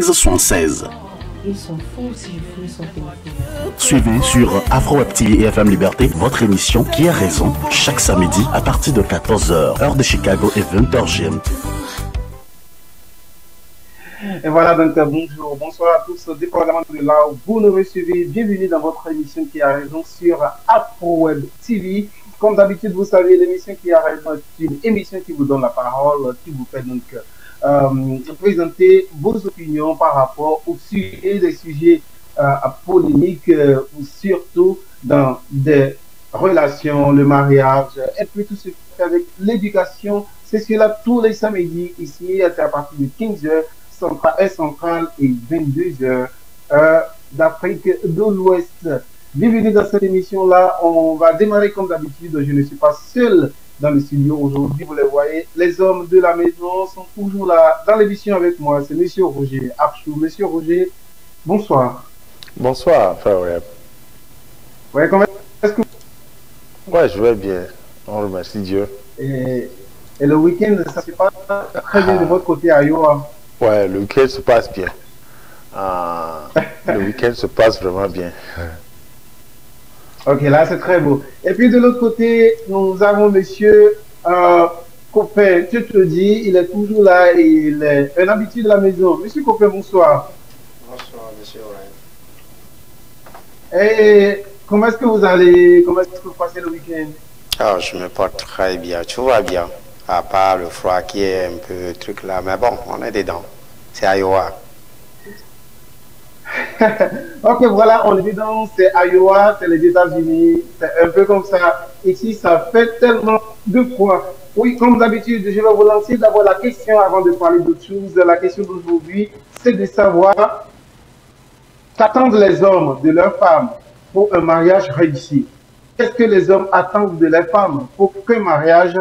76. Ils sont fous si ils sont fous. Suivez sur Afro Web TV et FM Liberté votre émission Qui a raison chaque samedi à partir de 14h, heure de Chicago et 20h GMT. Et voilà donc bonjour, bonsoir à tous, dépendamment de là où vous nous recevez. Bienvenue dans votre émission Qui a raison sur Afro Web TV. Comme d'habitude, vous savez, l'émission Qui a raison est une émission qui vous donne la parole, qui vous fait donc présenter vos opinions par rapport au sujet des sujets polémiques ou surtout dans des relations, le mariage et puis tout ce qui fait avec l'éducation. C'est cela tous les samedis ici à partir de 15h centrale et 22h d'Afrique de l'Ouest. Bienvenue dans cette émission-là. On va démarrer comme d'habitude. Je ne suis pas seul dans le studio aujourd'hui. Vous les voyez, les hommes de la maison sont toujours là dans l'émission avec moi. C'est Monsieur Roger Apchou. Monsieur Roger, bonsoir. Bonsoir, frère Web. Ouais, comment est-ce que ouais, je vais bien. On remercie Dieu. Et le week-end, ça se passe très bien de votre côté à Iowa. Ouais, le week-end se passe bien. Le week-end se passe vraiment bien. Ok, là c'est très beau. Et puis de l'autre côté, nous avons monsieur Copin. Je te dis, il est toujours là et il est un habitué de la maison. Monsieur Copin, bonsoir. Bonsoir, monsieur Ryan. Et comment est-ce que vous allez, comment est-ce que vous passez le week-end? Ah, je me porte très bien, tout va bien. À part le froid qui est un peu truc là, mais bon, on est dedans. C'est Iowa. Ok, voilà, on est dedans, c'est Iowa, c'est les États-Unis, c'est un peu comme ça. Ici, ça fait tellement de froid. Oui, comme d'habitude, je vais vous lancer d'abord la question avant de parler d'autre chose. La question d'aujourd'hui, c'est de savoir qu'attendent les hommes de leurs femmes pour un mariage réussi. Qu'est-ce que les hommes attendent de leurs femmes pour qu'un mariage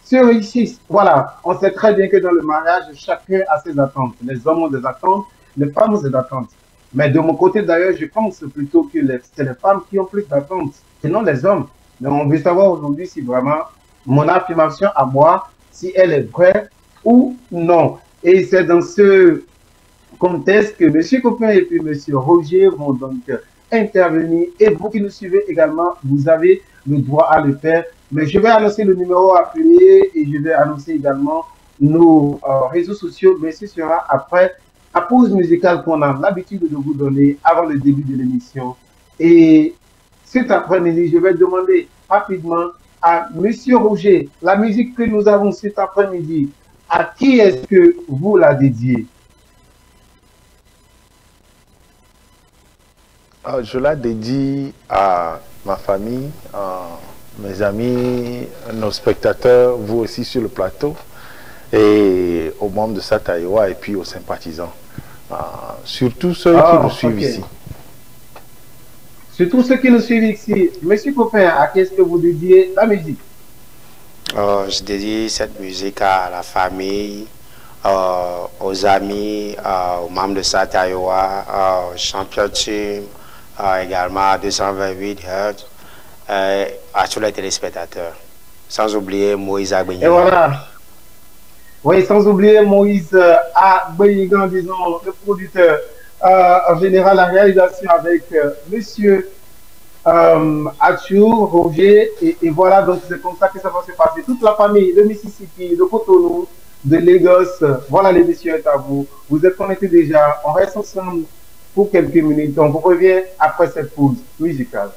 se réussisse? Voilà, on sait très bien que dans le mariage, chacun a ses attentes. Les hommes ont des attentes, les femmes ont des attentes. Mais de mon côté, d'ailleurs, je pense plutôt que c'est les femmes qui ont plus d'attentes, sinon les hommes. Mais on veut savoir aujourd'hui si vraiment mon affirmation à moi, si elle est vraie ou non. Et c'est dans ce contexte que M. Copin et puis M. Roger vont donc intervenir. Et vous qui nous suivez également, vous avez le droit à le faire. Mais je vais annoncer le numéro à appeler et je vais annoncer également nos réseaux sociaux. Mais ce sera après la pause musicale qu'on a l'habitude de vous donner avant le début de l'émission. Et cet après-midi, je vais demander rapidement à Monsieur Roger, la musique que nous avons cet après-midi, à qui est-ce que vous la dédiez? Je la dédie à ma famille, à mes amis, nos spectateurs, vous aussi sur le plateau, et aux membres de Sataïwa et puis aux sympathisants. Surtout ceux qui nous suivent ici. Surtout ceux qui nous suivent ici. Monsieur Copin, à qui est-ce que vous dédiez la musique? Je dédie cette musique à la famille, aux amis, aux membres de Sataïwa, au champion team, également à 228 Hz, à tous les téléspectateurs. Sans oublier Moïse Agbenyan. Et voilà. Oui, sans oublier Moïse Agbenyan, disons, le producteur en général, la réalisation avec monsieur Achou, Roger, et voilà, donc c'est comme ça que ça va se passer. Toute la famille de Mississippi, de Cotonou, de Lagos, voilà l'émission est à vous. Vous êtes connectés déjà, on reste ensemble pour quelques minutes. On vous revient après cette pause musicale.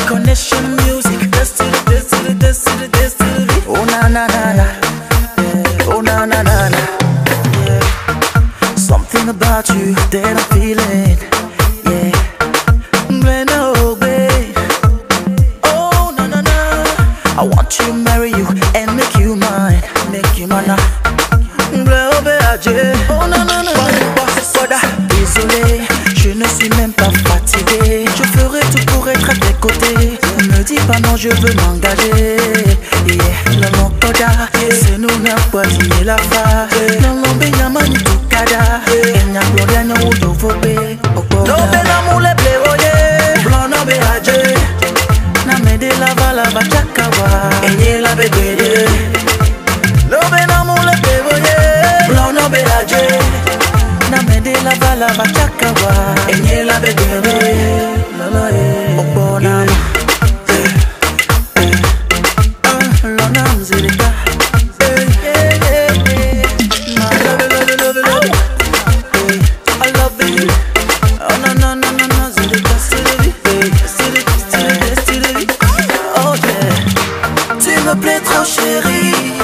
Connection music, oh na na na na, oh na na na na, yeah. Something about you that I'm feeling, yeah. No way, oh na na na. I want to marry you and make you mine now. Oh na na na, désolé, je ne suis même pas fatigué. Je ferai tout pour être à tes côtés. Ne me dis pas non, je veux m'engager. Yeah, le long toda, c'est nous n'a pas dit la fa. Non non be yamani tukada. Enya gloria nya udo vobe. No be la mule pleoye. Blanc no be aje. Na me de la vala bachakawa. Enye la bebede. Zedeka. Hey, hey, hey, hey. I love you, love you, love you, love you. Hey, I love you. Oh, no, no, no, no, no, Zedeka, Zedeka. Hey, Zedeka, Zedeka, Zedeka. Oh, yeah. Tu me plais trop, chérie.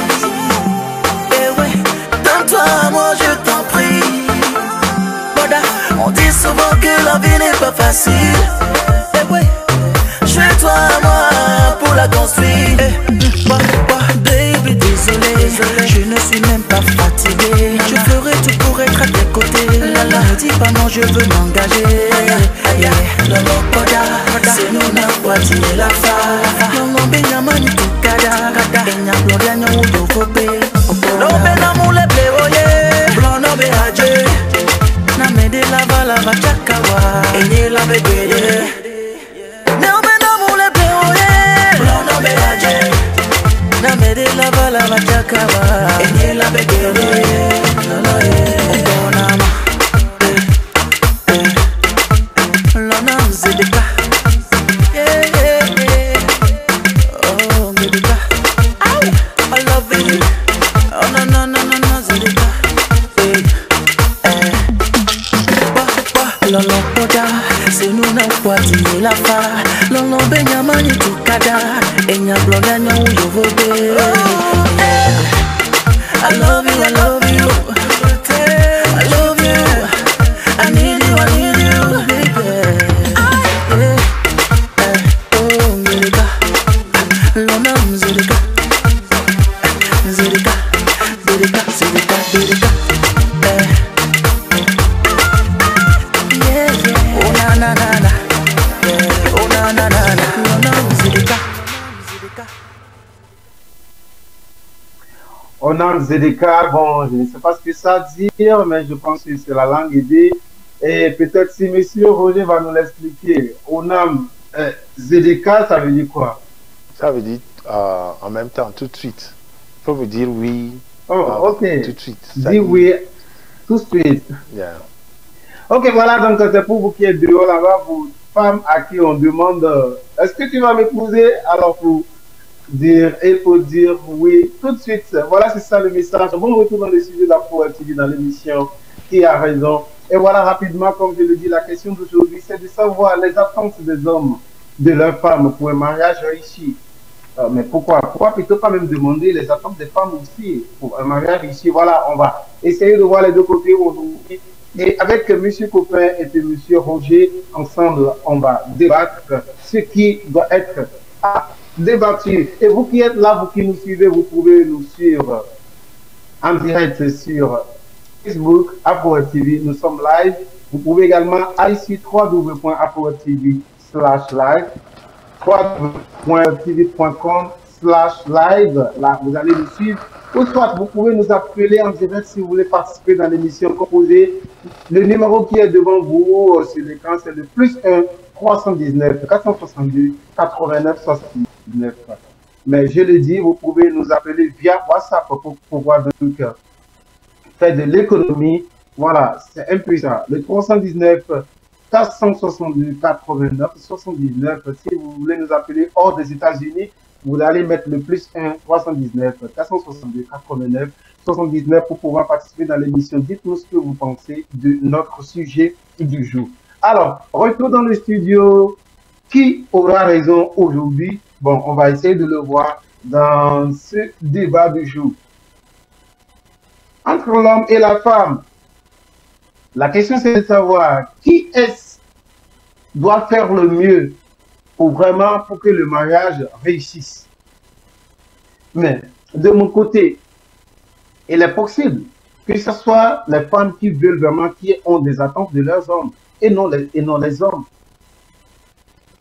Eh ouais, donne-toi à moi, je t'en prie. Boda, on dit souvent que la vie n'est pas facile. Eh ouais, je fais toi à moi pour la construire. Baby, désolé, je ne suis même pas fatigué. Je ferai tout pour être à tes côtés. Ne dis pas non, je veux m'engager. C'est nous n'a pas dit la fa. Non, Benyamin, tu kada. Benya Gloria, non, ou Fopé. Non, Benamou, les pléoyés. Blanc, non, Béadje. Na me de la vala va chakawa. Enye la begede. Non, Benamou, les pléoyés. Blanc, non, Béadje. Na me de la vala va chakawa. Enye la begede. Onama. Lona Zedeka. Yeah, yeah, yeah. Oh, Zedeka. I love you. Oh, no, no, no, no, no, Zedeka. Hey, Lolo Koda, c'est nous n'a pas dit la fa. Lolo Benyamin ni tukada. Enya bloga no yovobe. I love you, I love you. I love you. I need you, I need you, baby. Oh, Zedeka. Lona Zedeka. Zedeka. Zedeka, Zedeka, Zedeka. Onam Zedeka, bon, je ne sais pas ce que ça veut dire, mais je pense que c'est la langue aidée. Et peut-être si Monsieur Roger va nous l'expliquer. Onam Zedeka, ça veut dire quoi? Ça veut dire en même temps, tout de suite. Il faut vous dire oui. Oh, ok. Tout de suite. Dis oui, tout de suite. Yeah. Ok, voilà, donc c'est pour vous qui êtes dehors là-bas, pour femmes à qui on demande est-ce que tu vas m'épouser? Alors pour dire, il faut dire oui tout de suite. Voilà, c'est ça le message. Bon retour dans le studio d'Afro TV dans l'émission Qui a raison. Et voilà, rapidement, comme je le dis, la question d'aujourd'hui, c'est de savoir les attentes des hommes de leurs femmes pour un mariage réussi. Mais pourquoi plutôt pas même demander les attentes des femmes aussi pour un mariage réussi? Voilà, on va essayer de voir les deux côtés aujourd'hui. Et avec M. Copin et M. Roger, ensemble, on va débattre ce qui doit être débattu. Et vous qui êtes là, vous qui nous suivez, vous pouvez nous suivre en direct sur Facebook, Afro TV. Nous sommes live. Vous pouvez également aller sur www.afro.tv/live, www.tv.com/live. Là, vous allez nous suivre. Ou soit vous pouvez nous appeler en direct si vous voulez participer dans l'émission composée. Le numéro qui est devant vous sur l'écran, c'est le +1 319 462 89 69. Mais je le dis, vous pouvez nous appeler via WhatsApp pour pouvoir donc faire de l'économie. Voilà, c'est un peu ça. Le 319 462 89 79. Si vous voulez nous appeler hors des États-Unis, vous allez mettre le +1 319 462 89 79 pour pouvoir participer dans l'émission. Dites-nous ce que vous pensez de notre sujet du jour. Alors, retour dans le studio. Qui aura raison aujourd'hui? Bon, on va essayer de le voir dans ce débat du jour. Entre l'homme et la femme, la question c'est de savoir qui est-ce doit faire le mieux pour que le mariage réussisse. Mais de mon côté, il est possible que ce soit les femmes qui veulent vraiment, qui ont des attentes de leurs hommes et non les hommes.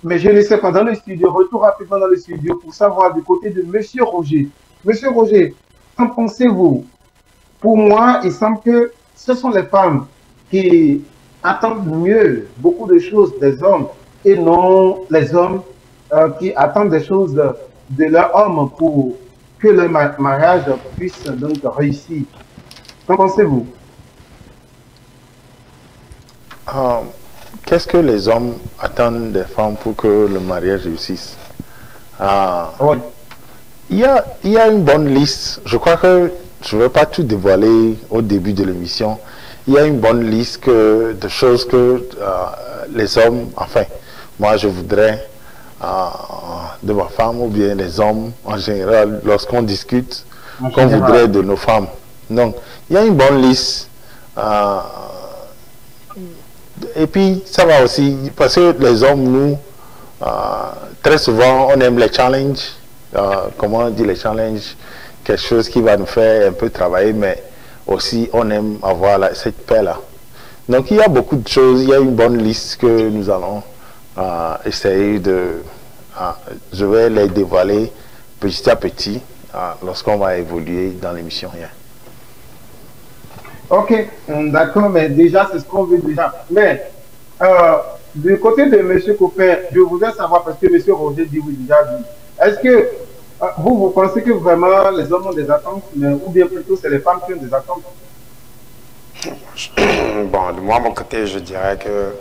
Mais je ne sais pas, dans le studio, retour rapidement dans le studio pour savoir du côté de M. Roger. Monsieur Roger, qu'en pensez-vous? Pour moi, il semble que ce sont les femmes qui attendent mieux beaucoup de choses des hommes et non les hommes qui attendent des choses de leur homme pour que le mariage puisse donc réussir. Qu'en pensez-vous? Qu'est-ce que les hommes attendent des femmes pour que le mariage réussisse? Oui. Il y a une bonne liste. Je crois que je ne vais pas tout dévoiler au début de l'émission. Il y a une bonne liste de choses que les hommes, enfin, moi je voudrais de ma femme ou bien les hommes en général, lorsqu'on discute, qu'on voudrait de nos femmes. Donc, il y a une bonne liste. Et puis, ça va aussi, parce que les hommes, nous, très souvent, on aime les challenges. Comment on dit les challenges? Quelque chose qui va nous faire un peu travailler, mais aussi, on aime avoir cette paix-là. Donc, il y a beaucoup de choses. Il y a une bonne liste que nous allons essayer de... je vais les dévoiler petit à petit lorsqu'on va évoluer dans l'émission. Ok, d'accord, mais déjà, c'est ce qu'on veut déjà. Mais, du côté de M. Copin, je voudrais savoir, parce que M. Roger dit oui déjà, est-ce que vous pensez que vraiment les hommes ont des attentes, ou bien plutôt c'est les femmes qui ont des attentes? Bon, de moi, mon côté, je dirais que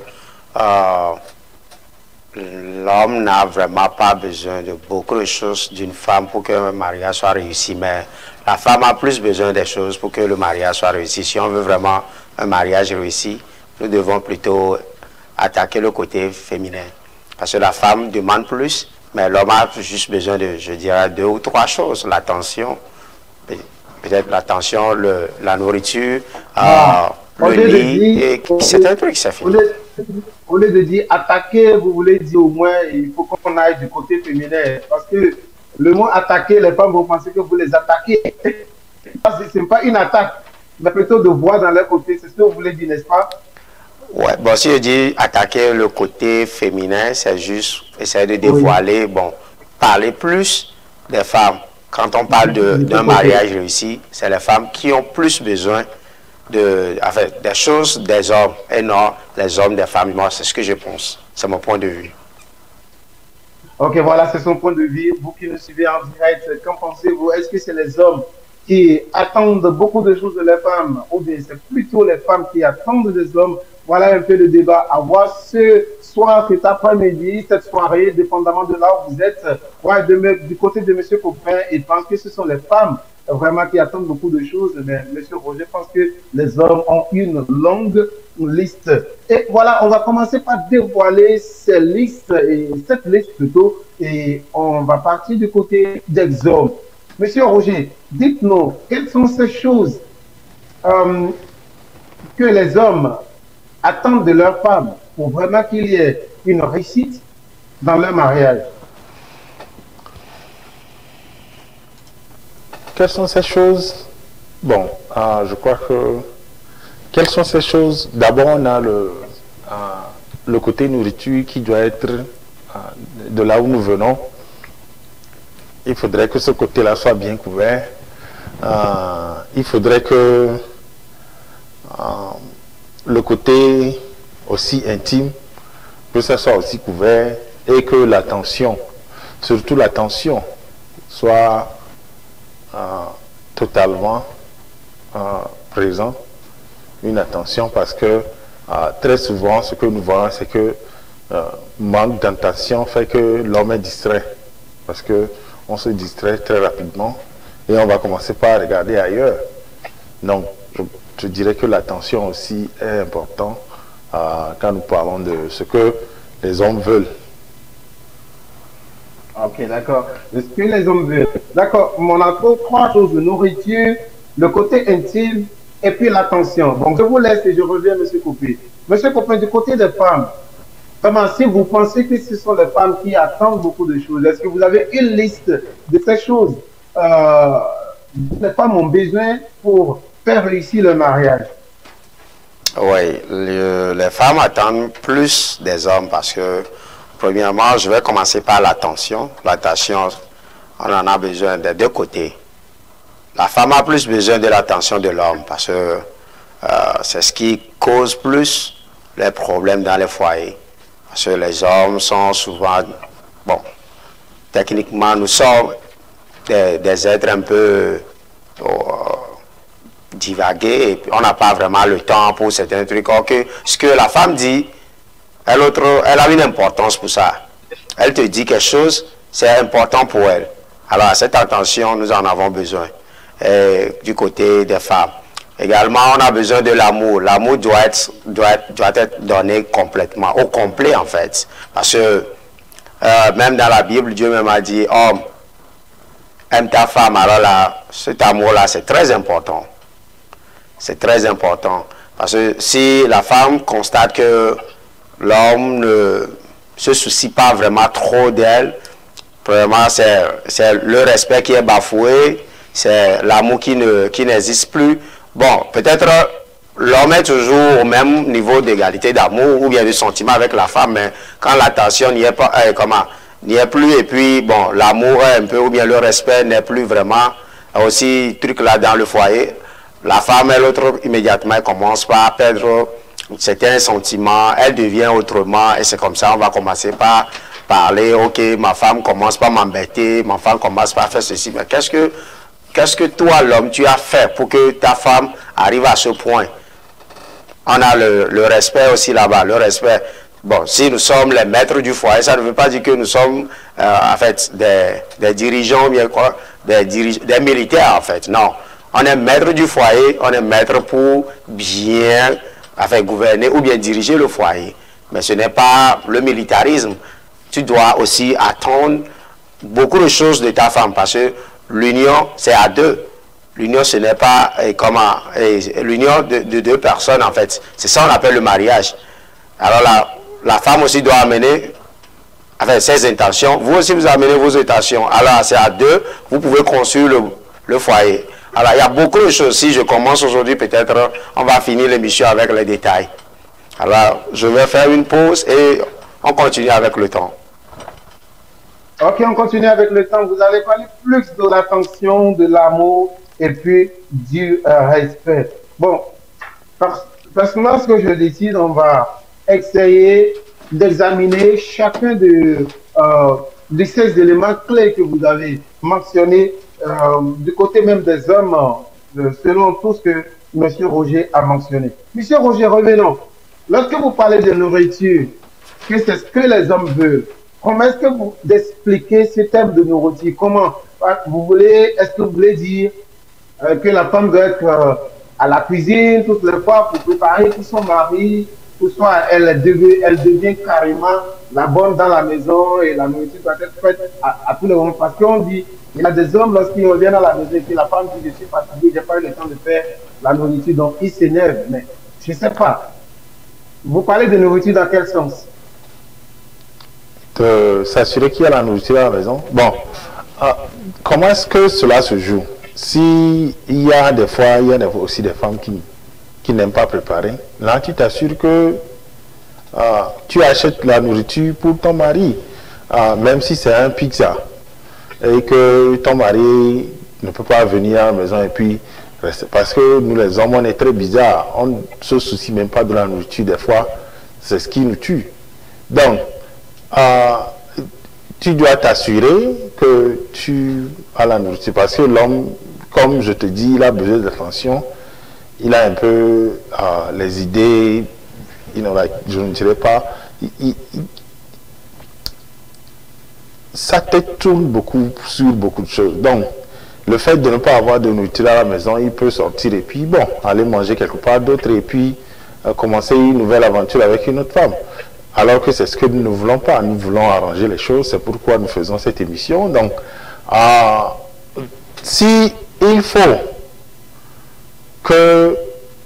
l'homme n'a vraiment pas besoin de beaucoup de choses d'une femme pour qu'un mariage soit réussi, mais la femme a plus besoin des choses pour que le mariage soit réussi. Si on veut vraiment un mariage réussi, nous devons plutôt attaquer le côté féminin. Parce que la femme demande plus, mais l'homme a juste besoin de, je dirais, 2 ou 3 choses. L'attention, peut-être l'attention, la nourriture, le lit, et c'est un truc, ça finit. Au lieu de dire attaquer, vous voulez dire au moins il faut qu'on aille du côté féminin. Parce que le mot attaquer, les femmes vont penser que vous les attaquez. Ce n'est pas une attaque, mais plutôt de voir dans leur côté. C'est ce que vous voulez dire, n'est-ce pas? Ouais, bon, si je dis attaquer le côté féminin, c'est juste essayer de dévoiler, bon, parler plus des femmes. Quand on parle d'un mariage réussi, c'est les femmes qui ont plus besoin enfin, des choses des hommes et non les hommes des femmes. Moi, c'est ce que je pense. C'est mon point de vue. Ok, voilà, c'est son point de vue. Vous qui nous suivez en direct, qu'en pensez-vous? Est-ce que c'est les hommes qui attendent beaucoup de choses de les femmes ou bien c'est plutôt les femmes qui attendent des hommes? Voilà un peu de débat à voir ce soir, cet après-midi, cette soirée, dépendamment de là où vous êtes. Ouais, du côté de M. Copin, il pense que ce sont les femmes vraiment qui attendent beaucoup de choses, mais M. Roger pense que les hommes ont une longue liste. Et voilà, on va commencer par dévoiler ces listes, et cette liste plutôt, et on va partir du côté des hommes. Monsieur Roger, dites-nous, quelles sont ces choses que les hommes attendent de leurs femmes pour vraiment qu'il y ait une réussite dans leur mariage? Quelles sont ces choses? Bon, je crois que... Quelles sont ces choses? D'abord, on a le côté nourriture qui doit être de là où nous venons. Il faudrait que ce côté-là soit bien couvert. Il faudrait que le côté aussi intime, que ça soit aussi couvert et que l'attention, surtout l'attention, soit totalement présent, une attention, parce que très souvent ce que nous voyons, c'est que manque d'attention fait que l'homme est distrait, parce que on se distrait très rapidement et on va commencer par regarder ailleurs. Donc je dirais que l'attention aussi est importante quand nous parlons de ce que les hommes veulent. Ok, d'accord. Ce que les hommes veulent. D'accord. On a 3 choses: de nourriture, le côté intime et puis l'attention. Donc, je vous laisse et je reviens à M. Copin. M. Copin, du côté des femmes, comment, si vous pensez que ce sont les femmes qui attendent beaucoup de choses, est-ce que vous avez une liste de ces choses les femmes ont besoin pour faire réussir le mariage? Oui, les femmes attendent plus des hommes parce que, premièrement, je vais commencer par l'attention. L'attention, on en a besoin des 2 côtés. La femme a plus besoin de l'attention de l'homme parce que c'est ce qui cause plus les problèmes dans les foyers. Parce que les hommes sont souvent, bon, techniquement, nous sommes des êtres un peu divagués et puis on n'a pas vraiment le temps pour certains trucs. Okay. Ce que la femme dit, elle a une importance pour ça. Elle te dit quelque chose, c'est important pour elle. Alors, cette attention, nous en avons besoin du côté des femmes. Également, on a besoin de l'amour. L'amour doit être donné complètement, au complet en fait. Parce que même dans la Bible, Dieu même a dit, homme, aime ta femme. Alors là, cet amour-là, c'est très important. C'est très important. Parce que si la femme constate que l'homme ne se soucie pas vraiment trop d'elle, vraiment c'est le respect qui est bafoué, c'est l'amour qui n'existe plus. Bon, peut-être l'homme est toujours au même niveau d'égalité d'amour ou bien de sentiment avec la femme, mais quand l'attention n'y est pas, n'y est plus, et puis bon, l'amour un peu ou bien le respect n'est plus vraiment aussi truc là dans le foyer, la femme et l'autre immédiatement elle commence par perdre certains sentiments, elle devient autrement, et c'est comme ça on va commencer par parler, ok, ma femme commence par m'embêter, ma femme commence par faire ceci, mais qu'est-ce que toi l'homme tu as fait pour que ta femme arrive à ce point? On a le respect aussi là-bas, le respect. Bon, si nous sommes les maîtres du foyer, ça ne veut pas dire que nous sommes en fait des dirigeants, bien quoi, des militaires en fait, non. On est maître du foyer, on est maître pour bien gouverner ou bien diriger le foyer. Mais ce n'est pas le militarisme. Tu dois aussi attendre beaucoup de choses de ta femme parce que l'union, c'est à deux. L'union, ce n'est pas l'union de deux personnes en fait. C'est ça qu'on appelle le mariage. Alors la femme aussi doit amener ses intentions. Vous aussi, vous amenez vos intentions. Alors, c'est à deux, vous pouvez construire le foyer. Alors, il y a beaucoup de choses. Si je commence aujourd'hui, peut-être, on va finir l'émission avec les détails. Alors, je vais faire une pause et on continue avec le temps. Ok, on continue avec le temps. Vous avez parlé plus de l'attention, de l'amour et puis du respect. Bon, parce que lorsque je décide, on va essayer d'examiner chacun de ces éléments clés que vous avez mentionnés du côté même des hommes, selon tout ce que M. Roger a mentionné. M. Roger, revenons. Lorsque vous parlez de nourriture, que c'est ce que les hommes veulent, comment est-ce que vous expliquez ce thème de nourriture? Comment est-ce que vous voulez dire que la femme doit être à la cuisine toutes les fois pour préparer pour son mari, ou soit elle devient carrément la bonne dans la maison et la nourriture doit être faite à tous les moments? Parce qu'on dit, il y a des hommes lorsqu'ils reviennent à la maison et que la femme dit, je suis fatiguée, je n'ai pas eu le temps de faire la nourriture, donc ils s'énervent. Mais je ne sais pas. Vous parlez de nourriture dans quel sens? De s'assurer qu'il y a la nourriture à la maison. Bon, comment est-ce que cela se joue? Si il y a des fois, aussi des femmes qui n'aiment pas préparer, là tu t'assures que tu achètes la nourriture pour ton mari, même si c'est un pizza, et que ton mari ne peut pas venir à la maison et puis rester. Parce que nous les hommes, on est très bizarres, on ne se soucie même pas de la nourriture des fois, c'est ce qui nous tue. Donc, tu dois t'assurer que tu as la nourriture, parce que l'homme, comme je te dis, il a besoin d'attention, il a un peu les idées, je ne dirais pas, sa tête tourne beaucoup sur beaucoup de choses. Donc, le fait de ne pas avoir de nourriture à la maison, il peut sortir et puis, bon, aller manger quelque part d'autre et puis commencer une nouvelle aventure avec une autre femme. Alors que c'est ce que nous ne voulons pas. Nous voulons arranger les choses, c'est pourquoi nous faisons cette émission. Donc, si il faut que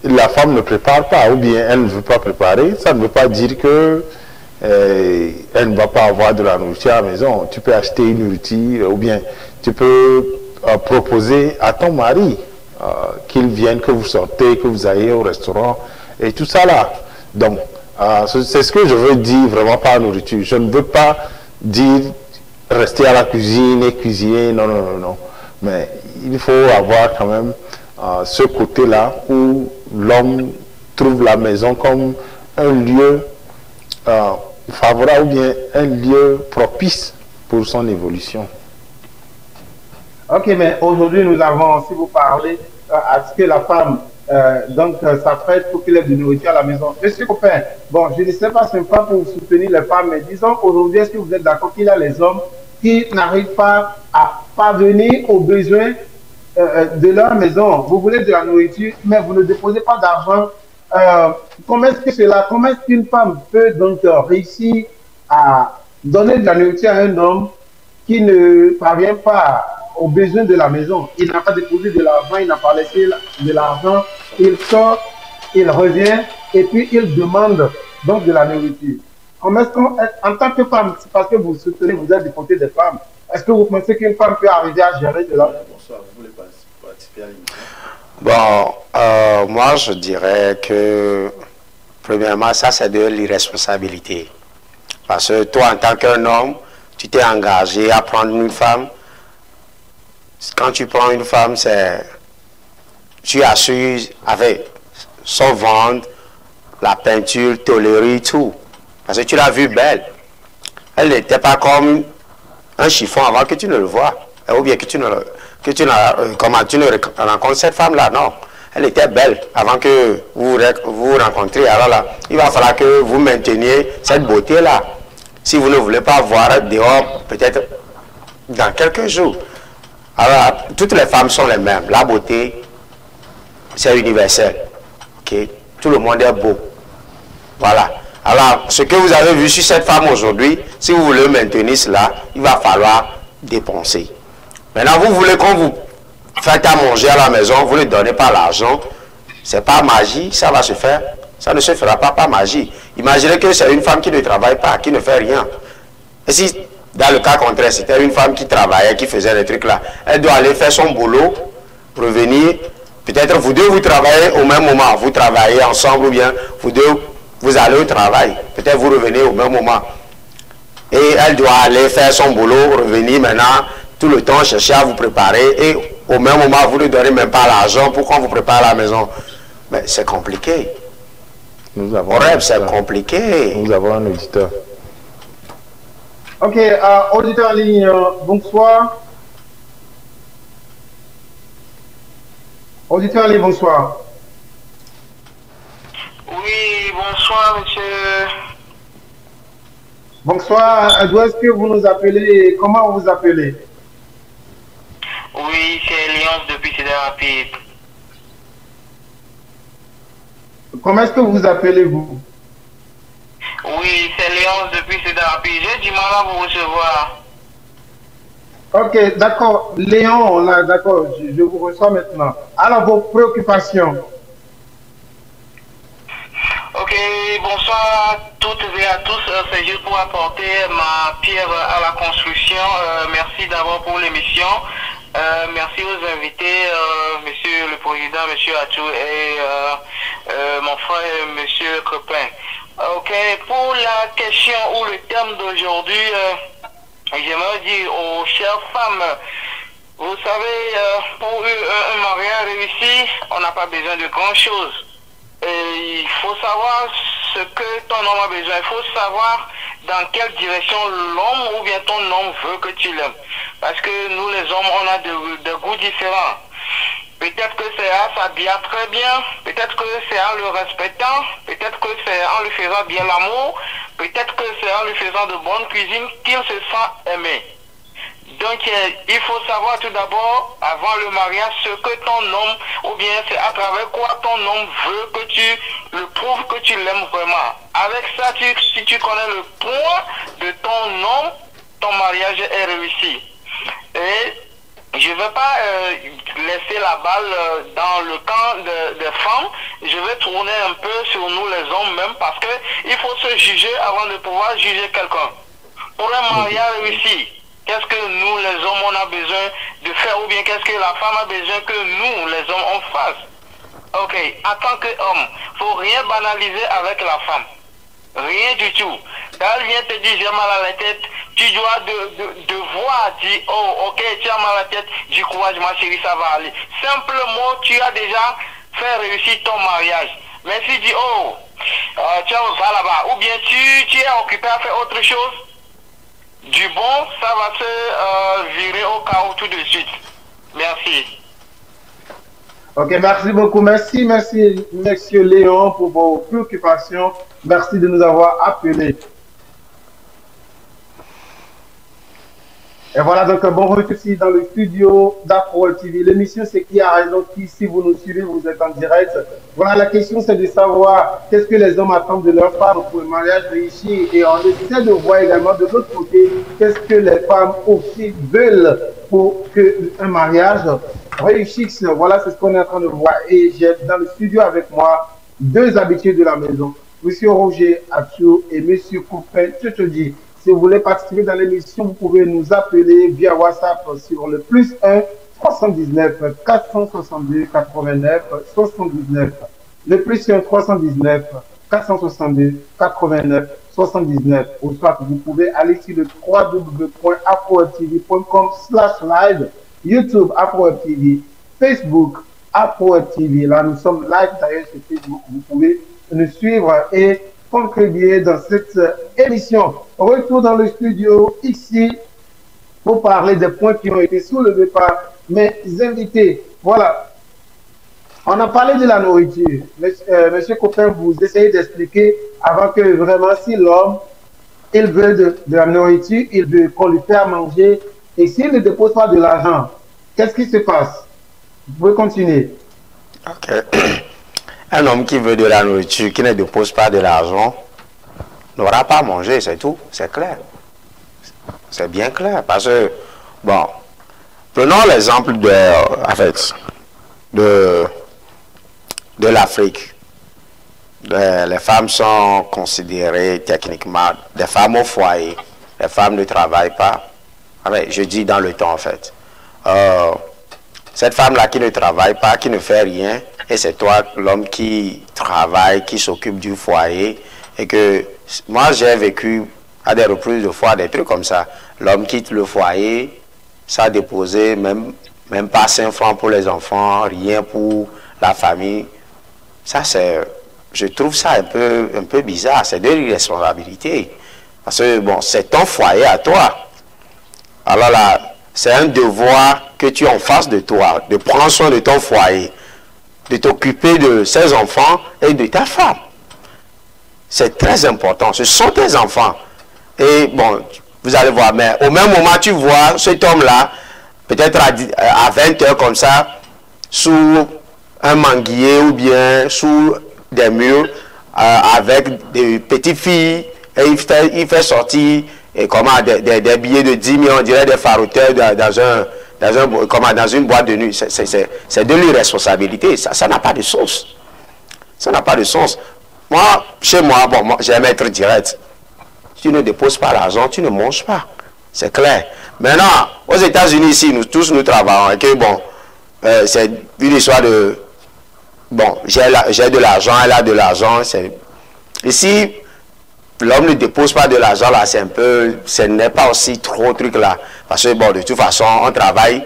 la femme ne prépare pas ou bien elle ne veut pas préparer, ça ne veut pas dire que elle ne va pas avoir de la nourriture à la maison. Tu peux acheter une nourriture ou bien tu peux proposer à ton mari qu'il vienne, que vous sortez, que vous ayez au restaurant et tout ça là. Donc, c'est ce que je veux dire vraiment par nourriture. Je ne veux pas dire rester à la cuisine et cuisiner, non, non, non, non. Mais il faut avoir quand même ce côté-là où l'homme trouve la maison comme un lieu favorable ou bien un lieu propice pour son évolution. Ok, mais aujourd'hui nous avons, si vous parlez à ce que la femme s'apprête pour qu'il ait de nourriture à la maison. Monsieur Copain, bon, je ne sais pas, ce n'est pas pour soutenir les femmes, mais disons aujourd'hui, est-ce que vous êtes d'accord qu'il y a les hommes qui n'arrivent pas à parvenir aux besoins de leur maison. Vous voulez de la nourriture, mais vous ne déposez pas d'argent. Comment est-ce qu'une femme peut donc réussir à donner de la nourriture à un homme qui ne parvient pas aux besoins de la maison? Il n'a pas déposé de l'argent, il n'a pas laissé de l'argent, il sort, il revient et puis il demande donc de la nourriture. En tant que femme, c'est parce que vous soutenez, vous êtes du côté des femmes, est-ce que vous pensez qu'une femme peut arriver à gérer cela? Bonsoir, vous voulez participer à l'émission? Bon, moi je dirais que premièrement, ça c'est de l'irresponsabilité. Parce que toi, en tant qu'un homme, tu t'es engagé à prendre une femme. Quand tu prends une femme, c'est tu assures avec son ventre, la peinture, tolérer tout. Parce que tu l'as vue belle. Elle n'était pas comme un chiffon avant que tu ne le vois. Ou bien que tu ne rencontres cette femme-là. Non. Elle était belle avant que vous vous rencontriez. Alors là, il va falloir que vous mainteniez cette beauté-là. Si vous ne voulez pas voir dehors, peut-être dans quelques jours. Alors, toutes les femmes sont les mêmes. La beauté, c'est universel. Okay? Tout le monde est beau. Voilà. Alors, ce que vous avez vu sur cette femme aujourd'hui, si vous voulez maintenir cela, il va falloir dépenser. Maintenant, vous voulez qu'on vous fasse à manger à la maison, vous ne donnez pas l'argent. C'est pas magie, ça va se faire. Ça ne se fera pas par magie. Imaginez que c'est une femme qui ne travaille pas, qui ne fait rien. Et si, dans le cas contraire, c'était une femme qui travaillait, qui faisait des trucs là, elle doit aller faire son boulot, revenir. Peut-être vous deux, vous travaillez au même moment. Vous travaillez ensemble ou bien vous deux, vous allez au travail. Peut-être vous revenez au même moment. Et elle doit aller faire son boulot, revenir maintenant, tout le temps chercher à vous préparer. Et au même moment, vous ne donnez même pas l'argent pour qu'on vous prépare à la maison. Mais c'est compliqué. Nous avons c'est compliqué. Nous avons un auditeur. Ok, auditeur en ligne, bonsoir. Auditeur en ligne, bonsoir. Oui, bonsoir, monsieur. Bonsoir, d'où est-ce que vous nous appelez? Comment vous vous appelez? Oui, c'est Léonce depuis Cédar-Rapide. Comment est-ce que vous vous appelez, vous? Oui, c'est Léonce depuis Cédar-Rapide. J'ai du mal à vous recevoir. Ok, d'accord. Léon, là, d'accord, je vous reçois maintenant. Alors, vos préoccupations? Ok, bonsoir à toutes et à tous. C'est juste pour apporter ma pierre à la construction. Merci d'abord pour l'émission. Merci aux invités, monsieur le président, monsieur Atou et mon frère, monsieur Crepin. Ok, pour la question ou le thème d'aujourd'hui, j'aimerais dire aux chères femmes, vous savez, pour un mariage réussi, on n'a pas besoin de grand-chose. Il faut savoir ce que ton homme a besoin. Il faut savoir dans quelle direction l'homme ou bien ton homme veut que tu l'aimes. Parce que nous les hommes, on a de goûts différents. Peut-être que c'est en s'habillant très bien, peut-être que c'est en le respectant, peut-être que c'est en lui faisant bien l'amour, peut-être que c'est en lui faisant de bonnes cuisines qu'il se sent aimé. Donc, il faut savoir tout d'abord, avant le mariage, ce que ton homme, ou bien c'est à travers quoi ton homme veut que tu le prouves que tu l'aimes vraiment. Avec ça, si tu connais le point de ton homme, ton mariage est réussi. Et je ne vais pas laisser la balle dans le camp des femmes. Je vais tourner un peu sur nous les hommes même, parce qu'il faut se juger avant de pouvoir juger quelqu'un. Pour un mariage réussi, qu'est-ce que nous, les hommes, on a besoin de faire, ou bien qu'est-ce que la femme a besoin que nous, les hommes, on fasse? Ok, en tant qu'homme, il ne faut rien banaliser avec la femme. Rien du tout. Quand elle vient te dire j'ai mal à la tête, tu dois devoir dire oh ok, tu as mal à la tête, du courage ma chérie, ça va aller. Simplement, tu as déjà fait réussir ton mariage. Mais si tu dis oh, tu vas là-bas, ou bien tu es occupé à faire autre chose, du bon, ça va se virer au chaos tout de suite. Merci. Ok, merci beaucoup. Merci, monsieur Léon, pour vos préoccupations. Merci de nous avoir appelés. Et voilà, donc bon retour ici dans le studio d'Afro TV. L'émission, c'est qui a raison, qui, si vous nous suivez, vous êtes en direct. Voilà, la question, c'est de savoir qu'est-ce que les hommes attendent de leurs femmes pour le mariage réussi. Et on essaie de voir également de l'autre côté, qu'est-ce que les femmes aussi veulent pour qu'un mariage réussisse. Voilà, c'est ce qu'on est en train de voir. Et j'ai dans le studio avec moi deux habitués de la maison, Monsieur Roger Atio et Monsieur Coupin Tchotchodji. Si vous voulez participer dans l'émission, vous pouvez nous appeler via WhatsApp sur le +1 319 462 89 79. Le +1 319 462 89 79. Ou soit vous pouvez aller sur le www.afrowebtv.com/live, YouTube AfroWebTV, Facebook AfroWebTV. Là, nous sommes live d'ailleurs sur Facebook. Vous pouvez nous suivre et contribuer dans cette émission. Retour dans le studio ici pour parler des points qui ont été soulevés par mes invités. Voilà. On a parlé de la nourriture. Monsieur Copain, vous essayez d'expliquer avant que vraiment si l'homme, il veut de la nourriture, il veut qu'on lui fasse manger et s'il ne dépose pas de l'argent, qu'est-ce qui se passe? Vous pouvez continuer. Ok. Un homme qui veut de la nourriture, qui ne dépose pas de l'argent, n'aura pas à manger, c'est tout, c'est clair. C'est bien clair, parce que, bon, prenons l'exemple de l'Afrique. Les femmes sont considérées techniquement des femmes au foyer. Les femmes ne travaillent pas. Enfin, je dis dans le temps, en fait. Cette femme-là qui ne travaille pas, qui ne fait rien, et c'est toi, l'homme qui travaille, qui s'occupe du foyer, et que moi j'ai vécu à des reprises de fois des trucs comme ça. L'homme quitte le foyer, ça a déposé même pas 5 francs pour les enfants, rien pour la famille. Ça c'est, je trouve ça un peu bizarre, c'est de l'irresponsabilité. Parce que bon, c'est ton foyer à toi. Alors là, c'est un devoir que tu as en face de toi, de prendre soin de ton foyer, de t'occuper de ses enfants et de ta femme. C'est très important. Ce sont tes enfants. Et bon, vous allez voir, mais au même moment, tu vois cet homme-là, peut-être à 20 heures comme ça, sous un manguier ou bien sous des murs, avec des petites filles, et il fait sortir des billets de 10 000, on dirait des farouteurs dans une boîte de nuit. C'est de l'irresponsabilité. Ça n'a pas de sens. Ça n'a pas de sens. Moi, chez moi, bon, j'aime être direct. Tu ne déposes pas l'argent, tu ne manges pas. C'est clair. Maintenant, aux États-Unis, ici, nous tous nous travaillons. Et que bon, c'est une histoire de... Bon, j'ai de l'argent, elle a de l'argent. Ici, l'homme ne dépose pas de l'argent, là, c'est un peu... Ce n'est pas aussi trop truc là. Parce que bon, de toute façon, on travaille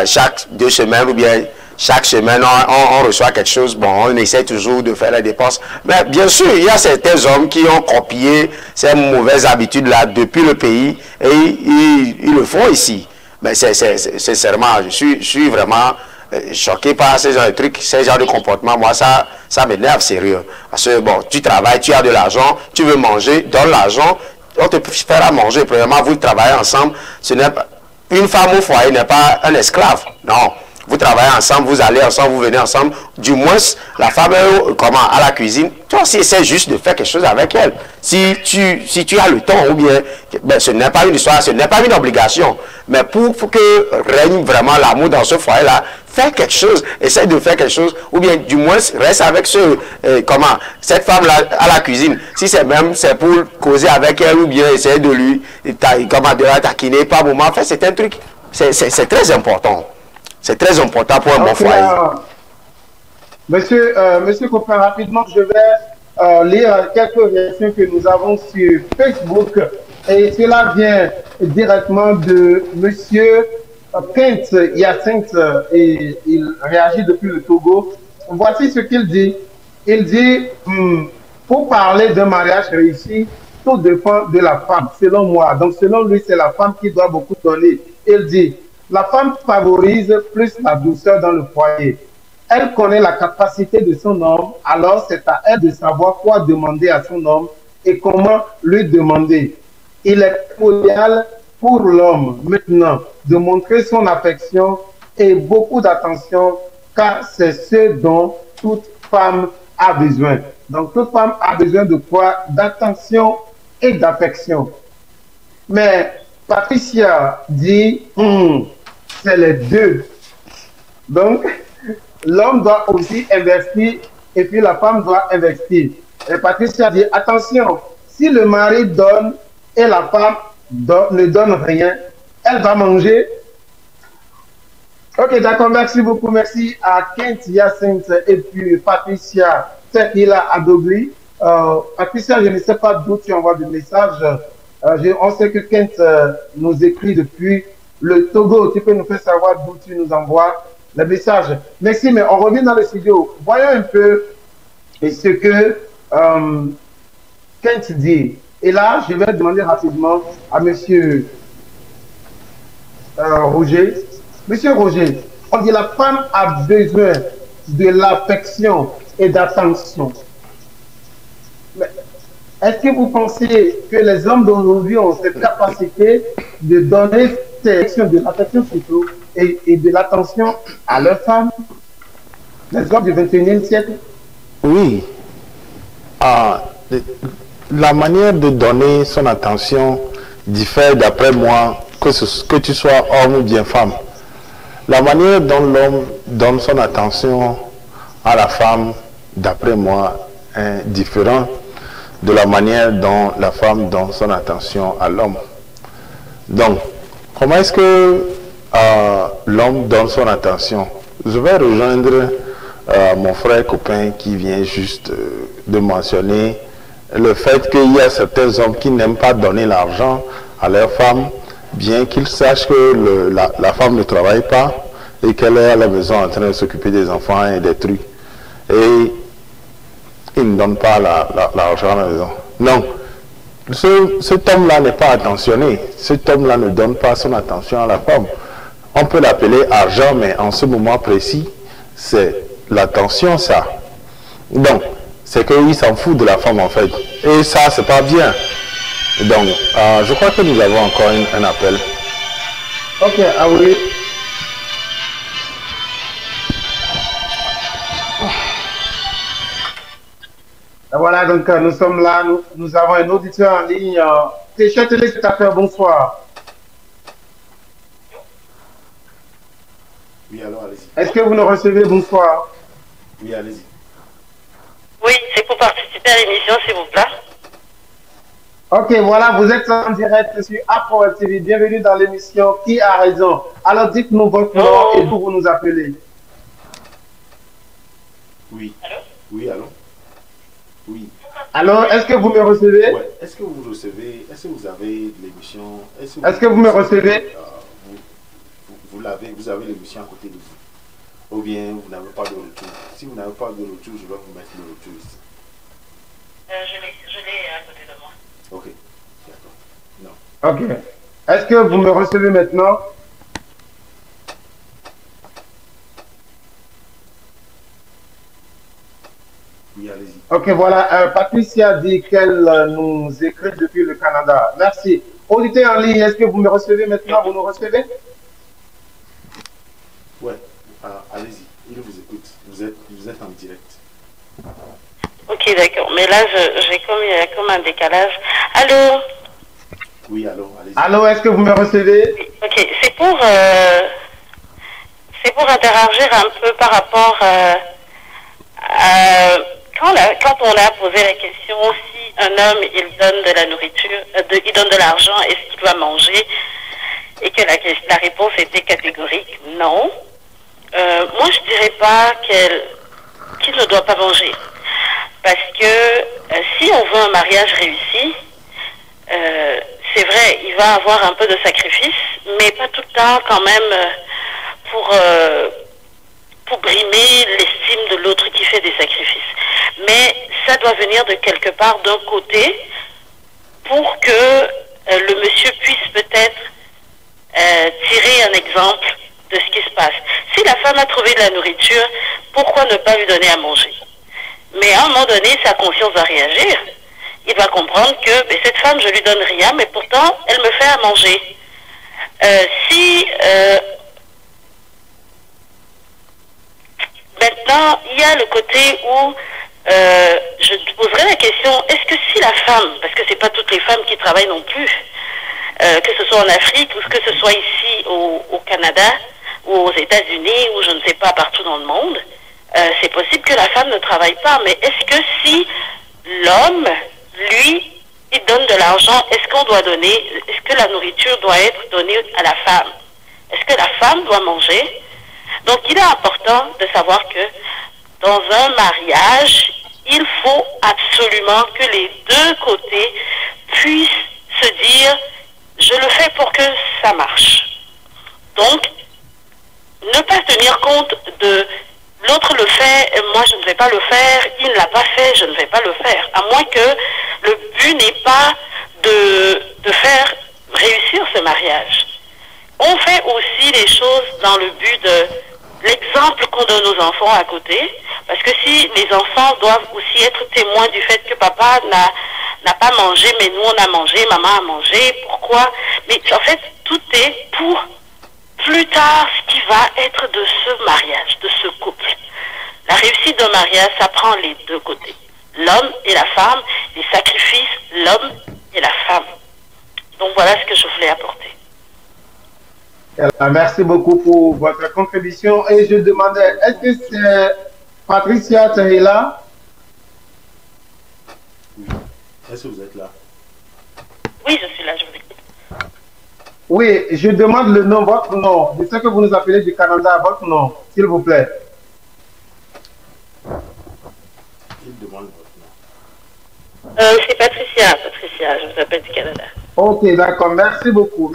chaque 2 semaines ou bien... Chaque semaine, on reçoit quelque chose, bon, on essaie toujours de faire les dépenses. Mais bien sûr, il y a certains hommes qui ont copié ces mauvaises habitudes-là depuis le pays et ils le font ici. Mais sincèrement, je suis vraiment choqué par ces genres de trucs, ces genres de comportements. Moi, ça m'énerve sérieux. Parce que, bon, tu travailles, tu as de l'argent, tu veux manger, donne l'argent, on te fera manger. Premièrement, vous travaillez ensemble. Une femme au foyer n'est pas un esclave, non. Vous travaillez ensemble, vous allez ensemble, vous venez ensemble. Du moins, la femme à la cuisine, toi aussi essaie juste de faire quelque chose avec elle. Si tu as le temps, ou bien, ben, ce n'est pas une histoire, ce n'est pas une obligation. Mais pour que règne vraiment l'amour dans ce foyer-là, fais quelque chose, essaie de faire quelque chose, ou bien du moins reste avec cette femme-là à la cuisine. Si c'est pour causer avec elle, ou bien essayer de de la taquiner par moment, en fait, c'est un truc, c'est très important. C'est très important pour un bon foyer. Monsieur Copain, rapidement, je vais lire quelques réactions que nous avons sur Facebook. Et cela vient directement de monsieur Kent Hyacinthe et il réagit depuis le Togo. Voici ce qu'il dit. Il dit, pour parler d'un mariage réussi, tout dépend de la femme, selon moi. Donc, selon lui, c'est la femme qui doit beaucoup donner. Il dit, la femme favorise plus la douceur dans le foyer. Elle connaît la capacité de son homme, alors c'est à elle de savoir quoi demander à son homme et comment lui demander. Il est primordial pour l'homme maintenant de montrer son affection et beaucoup d'attention, car c'est ce dont toute femme a besoin. Donc toute femme a besoin de quoi? D'attention et d'affection. Mais Patricia dit, c'est les deux. Donc, l'homme doit aussi investir et puis la femme doit investir. Et Patricia dit, attention, si le mari donne et la femme ne donne rien, elle va manger. Ok, d'accord, merci beaucoup. Merci à Kent Hyacinthe et puis Patricia Tekila Adogli. Patricia, je ne sais pas d'où tu envoies des messages. On sait que Kent nous écrit depuis le Togo. Tu peux nous faire savoir d'où tu nous envoies les messages. Merci, mais on revient dans le studio. Voyons un peu ce que Kent dit. Et là, je vais demander rapidement à monsieur Roger. Monsieur Roger, on dit la femme a besoin de l'affection et d'attention. Est-ce que vous pensez que les hommes d'aujourd'hui ont cette capacité de donner de l'affection surtout et de l'attention à leurs femmes? Les hommes du 21e siècle? Oui. La manière de donner son attention diffère d'après moi, que tu sois homme ou bien femme. La manière dont l'homme donne son attention à la femme, d'après moi, est différente de la manière dont la femme donne son attention à l'homme. Donc, comment est-ce que l'homme donne son attention? Je vais rejoindre mon frère copain qui vient juste de mentionner le fait qu'il y a certains hommes qui n'aiment pas donner l'argent à leur femme, bien qu'ils sachent que la femme ne travaille pas et qu'elle est à la maison en train de s'occuper des enfants et des trucs. Et il ne donne pas l'argent à la maison. Non. Cet homme-là n'est pas attentionné. Cet homme-là ne donne pas son attention à la femme. On peut l'appeler argent, mais en ce moment précis, c'est l'attention, ça. Donc, c'est qu'il s'en fout de la femme, en fait. Et ça, c'est pas bien. Donc, je crois que nous avons encore un appel. Ok, ah oui. Voilà, donc nous sommes là, nous avons un auditeur en ligne. Chers téléspectateurs, bonsoir. Oui, alors allez-y. Est-ce que vous nous recevez? Bonsoir. Oui, allez-y. Oui, c'est pour participer à l'émission, s'il vous plaît. Ok, voilà, vous êtes en direct sur Afro TV. Bienvenue dans l'émission Qui a raison? Alors dites-nous votre nom et d'où vous nous appelez. Oui. Allô? Oui, allô? Oui. Alors, est-ce que vous me recevez? Ouais. Est-ce que vous recevez? Est-ce que vous avez l'émission? Est-ce que vous me recevez? Vous avez l'émission à côté de vous. Ou bien vous n'avez pas de retour. Si vous n'avez pas de retour, je vais vous mettre le retour ici. Je l'ai à côté de moi. Ok. D'accord. Non. Ok. Est-ce que vous me recevez maintenant? Oui, allez-y. Ok, voilà. Patricia dit qu'elle nous écrit depuis le Canada. Merci. Auditeur en ligne, est-ce que vous me recevez maintenant? Vous nous recevez? Ouais. Allez-y. Il vous écoute. Vous êtes en direct. Ok, d'accord. Mais là, il y a comme un décalage. Allô? Oui, allô, allez-y. Allô, est-ce que vous me recevez? Oui, ok. C'est pour interagir un peu par rapport à... Quand on a posé la question si un homme, il donne de la nourriture, il donne de l'argent, est-ce qu'il doit manger? Et que la réponse était catégorique, non. Moi, je dirais pas qu'il ne doit pas manger. Parce que si on veut un mariage réussi, c'est vrai, il va avoir un peu de sacrifice, mais pas tout le temps quand même pour brimer l'estime de l'autre qui fait des sacrifices. Mais ça doit venir de quelque part d'un côté pour que le monsieur puisse peut-être tirer un exemple de ce qui se passe. Si la femme a trouvé de la nourriture, pourquoi ne pas lui donner à manger? Mais à un moment donné, sa conscience va réagir. Il va comprendre que cette femme, je lui donne rien, mais pourtant, elle me fait à manger. Si maintenant, il y a le côté où je te poserai la question, est-ce que si la femme, parce que c'est pas toutes les femmes qui travaillent non plus, que ce soit en Afrique ou que ce soit ici au Canada ou aux États-Unis ou je ne sais pas partout dans le monde, c'est possible que la femme ne travaille pas, mais est-ce que si l'homme, lui, il donne de l'argent, est-ce qu'on doit donner, est-ce que la nourriture doit être donnée à la femme? Est-ce que la femme doit manger? Donc il est important de savoir que dans un mariage, il faut absolument que les deux côtés puissent se dire je le fais pour que ça marche. Donc, ne pas tenir compte de l'autre le fait, moi je ne vais pas le faire, il ne l'a pas fait, je ne vais pas le faire. À moins que le but n'est pas de faire réussir ce mariage. On fait aussi les choses dans le but de l'exemple qu'on donne aux enfants à côté, parce que si les enfants doivent aussi être témoins du fait que papa n'a pas mangé, mais nous on a mangé, maman a mangé, pourquoi? Mais en fait, tout est pour plus tard ce qui va être de ce mariage, de ce couple. La réussite d'un mariage, ça prend les deux côtés. L'homme et la femme, les sacrifices, l'homme et la femme. Donc voilà ce que je voulais apporter. Merci beaucoup pour votre contribution. Et je demandais, est-ce que c'est Patricia Tahila? Est-ce que vous êtes là? Oui, je suis là, je vous écoute. Oui, je demande le nom, votre nom. Je sais que vous nous appelez du Canada, votre nom, s'il vous plaît. Il demande votre nom. C'est Patricia, je vous appelle du Canada. Ok, d'accord. Merci beaucoup,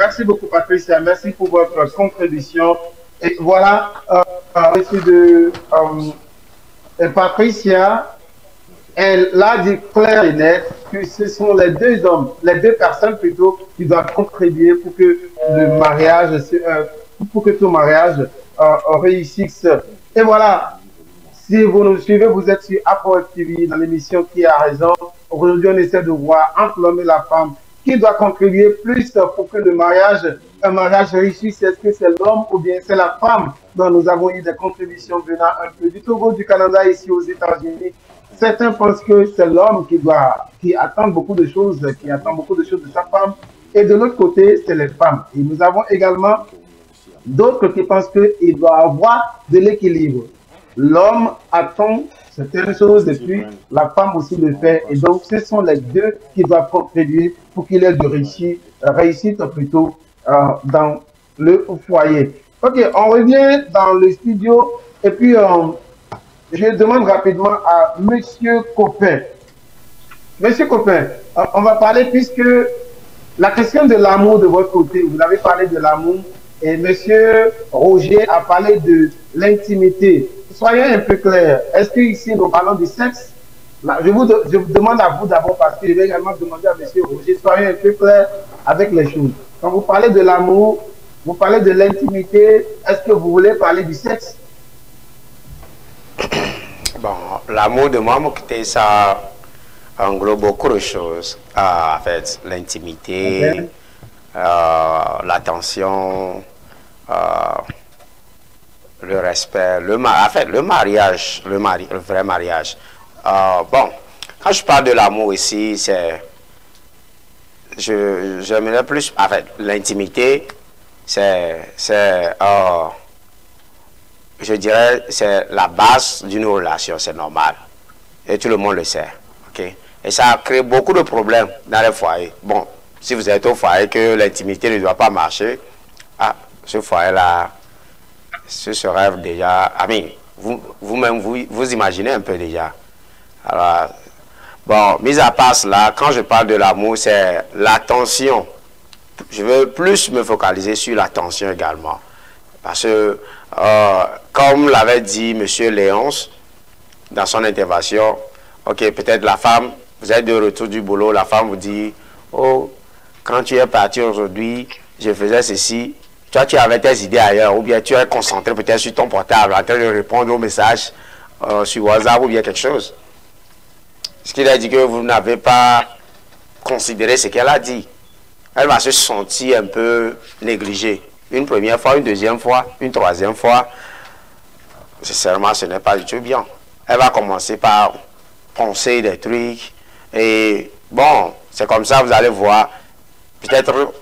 Patricia. Merci pour votre contribution. Et voilà, Patricia, elle a dit clair et net que ce sont les deux hommes, les deux personnes plutôt, qui doivent contribuer pour que le mariage, pour que tout mariage réussisse. Et voilà, si vous nous suivez, vous êtes sur Afro TV dans l'émission Qui a raison. Aujourd'hui, on essaie de voir entre l'homme et la femme qui doit contribuer plus pour que un mariage réussisse. Est-ce que c'est l'homme ou bien c'est la femme? Donc, nous avons eu des contributions venant un peu du Togo, du Canada, ici aux États-Unis. Certains pensent que c'est l'homme qui attend beaucoup de choses, de sa femme. Et de l'autre côté, c'est les femmes. Et nous avons également d'autres qui pensent qu'il doit avoir de l'équilibre. L'homme attend certaines choses et puis la femme aussi le fait. Et donc, ce sont les deux qui doivent contribuer pour qu'il ait de réussite plutôt dans le foyer. Ok, on revient dans le studio et puis je demande rapidement à Monsieur Copin. Monsieur Copin, on va parler puisque la question de l'amour de votre côté, vous avez parlé de l'amour et Monsieur Roger a parlé de l'intimité. Soyez un peu clair. Est-ce que ici nous parlons du sexe? Là, je vous demande à vous d'abord parce que je vais également demander à Monsieur Roger. Soyez un peu clair avec les choses. Quand vous parlez de l'amour, vous parlez de l'intimité. Est-ce que vous voulez parler du sexe? Bon, l'amour de moi, ça englobe beaucoup de choses. En fait, l'intimité, l'attention, le respect, le mariage, le vrai mariage. Bon, quand je parle de l'amour ici, j'aimerais plus, en fait, l'intimité, je dirais, c'est la base d'une relation, c'est normal. Et tout le monde le sait, ok? Et ça crée beaucoup de problèmes dans les foyers. Bon, si vous êtes au foyer que l'intimité ne doit pas marcher, ce foyer-là, ce rêve déjà, vous-même, vous imaginez un peu déjà. Alors, bon, mis à part cela, quand je parle de l'amour, c'est l'attention. Je veux plus me focaliser sur l'attention également. Parce que, comme l'avait dit M. Léonce dans son intervention, ok, peut-être la femme, vous êtes de retour du boulot, la femme vous dit, oh, quand tu es parti aujourd'hui, je faisais ceci. Toi, tu avais tes idées ailleurs, ou bien tu es concentré peut-être sur ton portable, en train de répondre aux messages sur WhatsApp ou bien quelque chose. Ce qu'il a dit que vous n'avez pas considéré ce qu'elle a dit. elle va se sentir un peu négligée. Une première fois, une deuxième fois, une troisième fois, sincèrement, ce n'est pas du tout bien. Elle va commencer par penser des trucs. Et bon, c'est comme ça, vous allez voir. Peut-être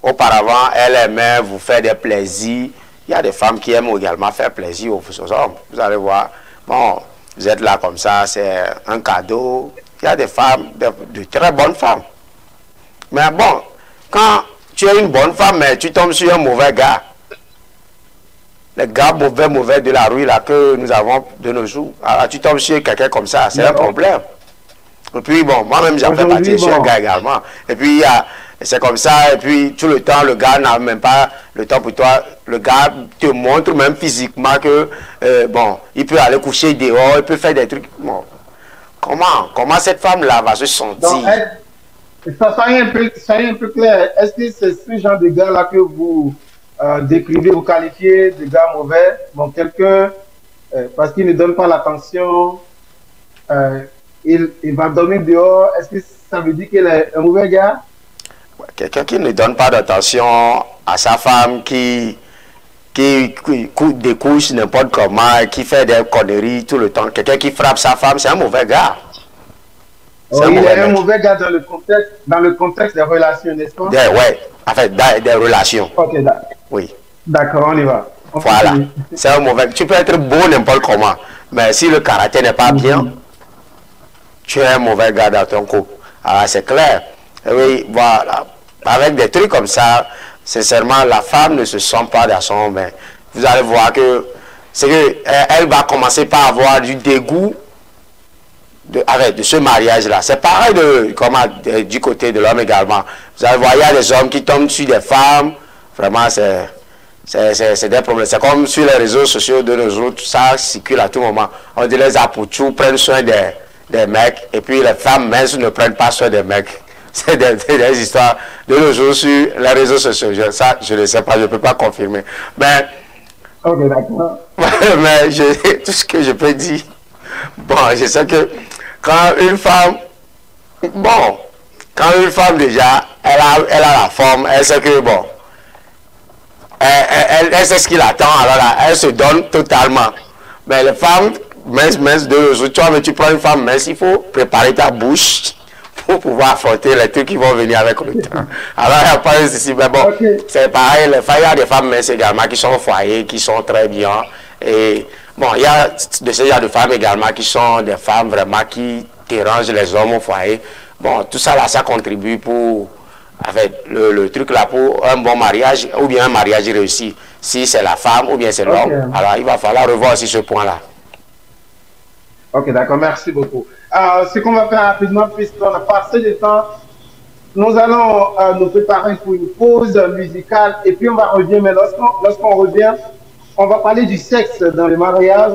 auparavant, elle aimait vous faire des plaisirs. Il y a des femmes qui aiment également faire plaisir aux hommes. Vous allez voir, bon, vous êtes là comme ça, c'est un cadeau. Il y a des femmes, de très bonnes femmes. Mais bon, quand tu es une bonne femme, mais tu tombes sur un mauvais gars, les gars mauvais de la rue là que nous avons de nos jours, alors tu tombes sur quelqu'un comme ça, c'est un problème. Et puis bon, moi-même j'en fais partie, je suis un gars également. Et puis c'est comme ça, et puis tout le temps, le gars n'a même pas le temps pour toi. Le gars te montre même physiquement que, bon, il peut aller coucher dehors, il peut faire des trucs. Bon. Comment cette femme-là va se sentir? Donc, ça y est un peu clair. Est-ce que c'est ce genre de gars-là que vous décrivez, vous qualifiez de gars mauvais? Bon, quelqu'un, parce qu'il ne donne pas l'attention, il va dormir dehors. Est-ce que ça veut dire qu'il est un mauvais gars? Quelqu'un qui ne donne pas d'attention à sa femme, qui découche n'importe comment, qui fait des conneries tout le temps. Quelqu'un qui frappe sa femme, c'est un mauvais gars. Il est un mauvais gars dans le contexte des relations, n'est-ce pas? Oui, en fait, des relations. Ok, d'accord. Oui. D'accord, on y va. Voilà. C'est un mauvais. Tu peux être beau n'importe comment, mais si le caractère n'est pas bien, tu es un mauvais gars dans ton couple. Alors, c'est clair. Oui, voilà. Avec des trucs comme ça, sincèrement, la femme ne se sent pas dans son bain. Vous allez voir que elle va commencer par avoir du dégoût de ce mariage-là. C'est pareil du côté de l'homme également. Vous allez voir, il y a des hommes qui tombent sur des femmes. Vraiment, c'est des problèmes. C'est comme sur les réseaux sociaux de nos jours, tout ça circule à tout moment. On dit les apouchous prennent soin des mecs, et puis les femmes minces ne prennent pas soin des mecs. C'est des histoires de nos jours sur les réseaux sociaux. Ça, je ne sais pas, je ne peux pas confirmer. Mais, ok, d'accord. Mais tout ce que je peux dire, bon, je sais que quand une femme déjà, elle a la forme, elle sait que, bon, elle sait ce qu'il attend, alors là, elle se donne totalement. Mais les femmes minces de nos jours, tu prends une femme mince, il faut préparer ta bouche pour pouvoir affronter les trucs qui vont venir avec le temps. Alors, il n'y a pas de souci, mais bon, c'est pareil, il y a des femmes minces également qui sont au foyer, qui sont très bien. Et bon, il y a de ces genres de femmes également qui sont des femmes vraiment qui dérangent les hommes au foyer. Bon, tout ça là, ça contribue pour, avec le truc là, pour un bon mariage ou bien un mariage réussi. Si c'est la femme ou bien c'est l'homme, alors il va falloir revoir aussi ce point-là. Ok, d'accord, merci beaucoup. Ce qu'on va faire rapidement, puisqu'on a passé du temps, nous allons nous préparer pour une pause musicale et puis on va revenir. Mais lorsqu'on revient, on va parler du sexe dans le mariage,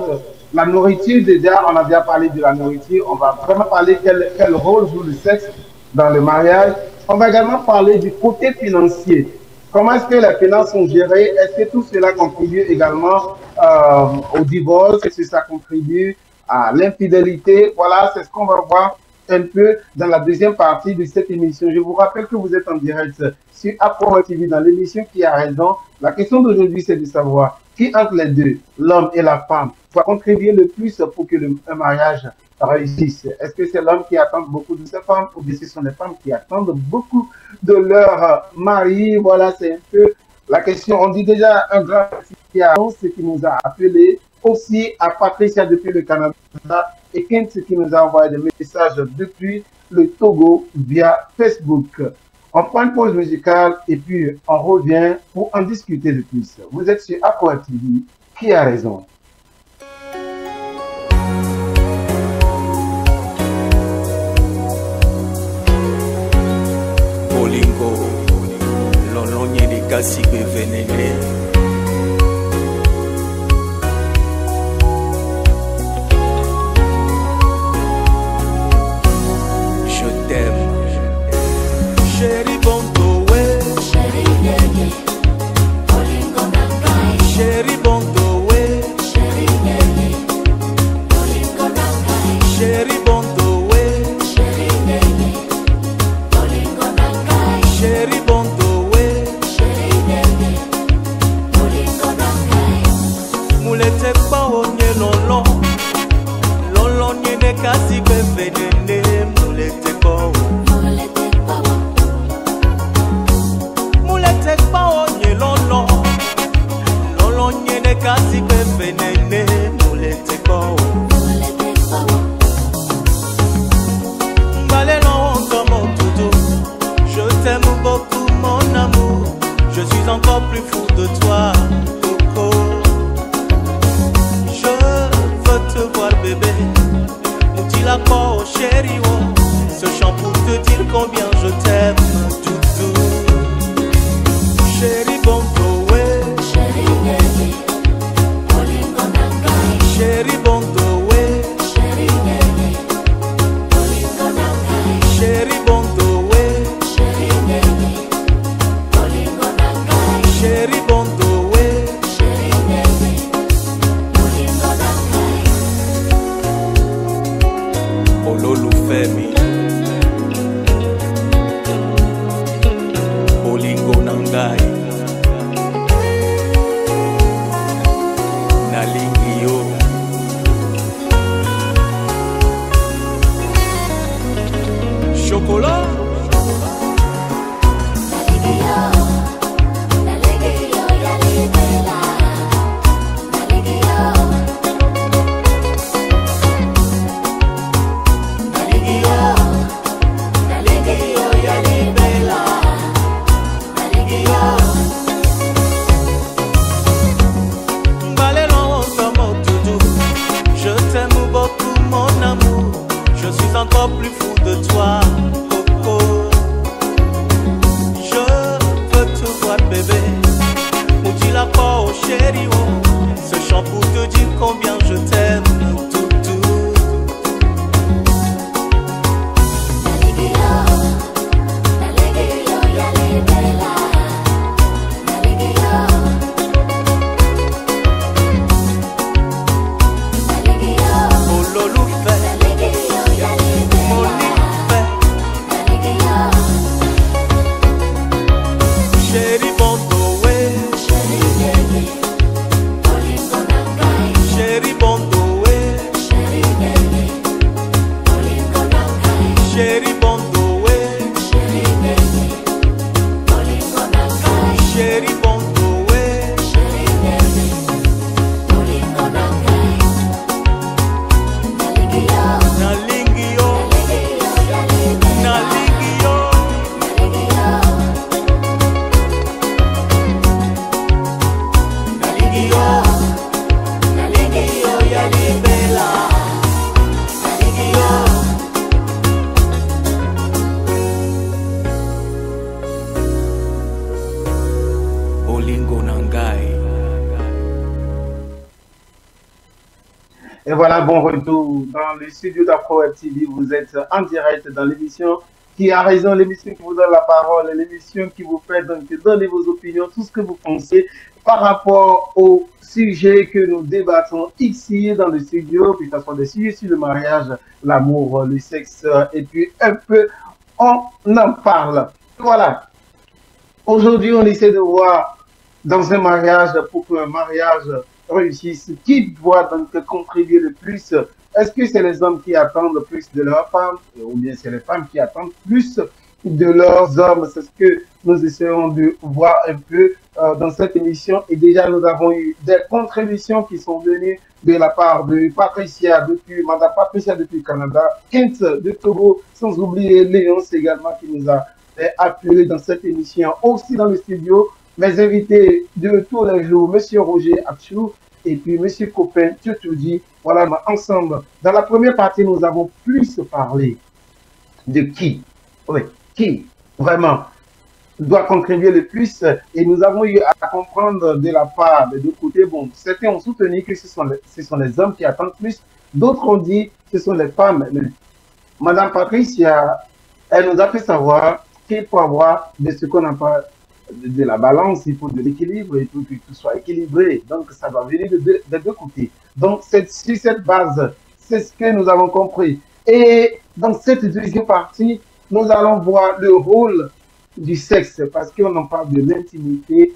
la nourriture. Déjà, on a déjà parlé de la nourriture. On va vraiment parler quel rôle joue le sexe dans le mariage. On va également parler du côté financier. Comment est-ce que les finances sont gérées? Est-ce que tout cela contribue également au divorce? Est-ce que ça contribue à l'infidélité? Voilà, c'est ce qu'on va voir un peu dans la deuxième partie de cette émission. Je vous rappelle que vous êtes en direct sur Afro TV dans l'émission Qui a raison. La question d'aujourd'hui, c'est de savoir qui entre les deux, l'homme et la femme, va contribuer le plus pour que un mariage réussisse. Est-ce que c'est l'homme qui attend beaucoup de sa femme ou bien ce sont les femmes qui attendent beaucoup de leur mari? Voilà, c'est un peu la question. On dit déjà un grand merci ce qui nous a appelé. Aussi à Patricia depuis le Canada et Kent qui nous a envoyé des messages depuis le Togo via Facebook. On prend une pause musicale et puis on revient pour en discuter de plus. Vous êtes sur Afro TV, Qui a raison? Bolingo, l'ononye de Kasigbe Venene. Chéri Bonto, ouais. Chéri Bonto, ouais. kasi kwevenene mulete kwa mulete kwa onye lolo lolo nyene kasi kwevenene mulete kwa Mbalelo comme tout je t'aime beaucoup mon amour je suis encore plus fou de toi Coco je veux te voir bébé la peau chérie, oh. Ce chant pour te dire combien je t'aime, toutou. Chérie, bon ouais. Chérie, baby. Olingo nangai. Chérie, bon ouais. Chérie, baby. Olingo nangai. Chérie, bon ouais. Chérie, baby. Olingo nangai. Chérie, bon ouais. Chérie, baby. Olingo nangai. Ololu Femi Olingo Nangai Nalingi yo Chocolat encore plus fou de toi, Coco. Je veux te voir, bébé. On dit la peau, chérie, oh. Ce chant pour te dire combien je t'aime, toutou. Et voilà, bon retour dans le studio d'Afro-Web TV. Vous êtes en direct dans l'émission Qui a raison, l'émission qui vous donne la parole, l'émission qui vous fait donc donner vos opinions, tout ce que vous pensez par rapport au sujet que nous débattons ici dans le studio, puis que ce soit des sujets sur le mariage, l'amour, le sexe, et puis un peu, on en parle. Voilà. Aujourd'hui, on essaie de voir dans un mariage, pour qu'un mariage réussisse, qui doit donc contribuer le plus. Est-ce que c'est les hommes qui attendent le plus de leurs femmes ou bien c'est les femmes qui attendent plus de leurs hommes? C'est ce que nous essayons de voir un peu dans cette émission. Et déjà, nous avons eu des contributions qui sont venues de la part de Patricia, Madame Patricia depuis le Canada, Kent de Togo, sans oublier Léonce également qui nous a appelé dans cette émission. Aussi dans le studio, mes invités de tous les jours, Monsieur Roger Achou et puis Monsieur Copin Tchoutoudi. Voilà, ensemble. Dans la première partie, nous avons plus parlé de qui, oui, qui vraiment doit contribuer le plus. Et nous avons eu à comprendre de la part des deux côtés. Bon, certains ont soutenu que ce sont les hommes qui attendent plus. D'autres ont dit que ce sont les femmes. Mais Madame Patricia, elle nous a fait savoir qu'il faut avoir de ce qu'on appelle de la balance, il faut de l'équilibre, il faut que tout soit équilibré. Donc, ça va venir des deux côtés. Donc, sur cette base, c'est ce que nous avons compris. Et dans cette deuxième partie, nous allons voir le rôle du sexe, parce qu'on en parle de l'intimité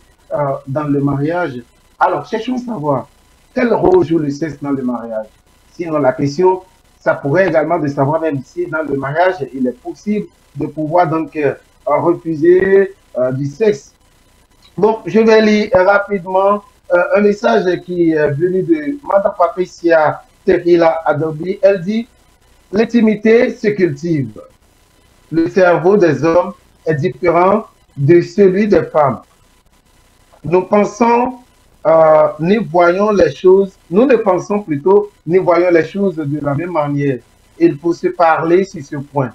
dans le mariage. Alors, cherchons à savoir quel rôle joue le sexe dans le mariage. Sinon, la question, ça pourrait également de savoir même si dans le mariage, il est possible de pouvoir donc refuser du sexe. Bon, je vais lire rapidement un message qui est venu de Mme Patricia Tequila Adobe. Elle dit, l'intimité se cultive. Le cerveau des hommes est différent de celui des femmes. Nous pensons, nous voyons les choses, nous ne pensons plutôt, nous voyons les choses de la même manière. Il faut se parler sur ce point.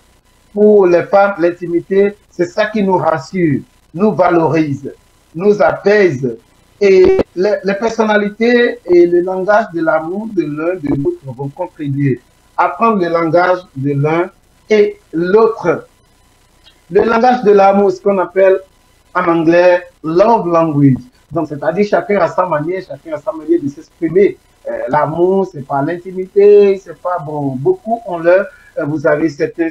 Pour les femmes, l'intimité, c'est ça qui nous rassure, nous valorise, nous apaise. Et les personnalités et le langage de l'amour de l'un de l'autre vont contribuer à prendre le langage de l'un et l'autre. Le langage de l'amour, ce qu'on appelle en anglais love language. Donc, c'est-à-dire chacun a sa manière de s'exprimer. L'amour, c'est pas l'intimité, c'est pas bon. Beaucoup ont leur, vous avez certains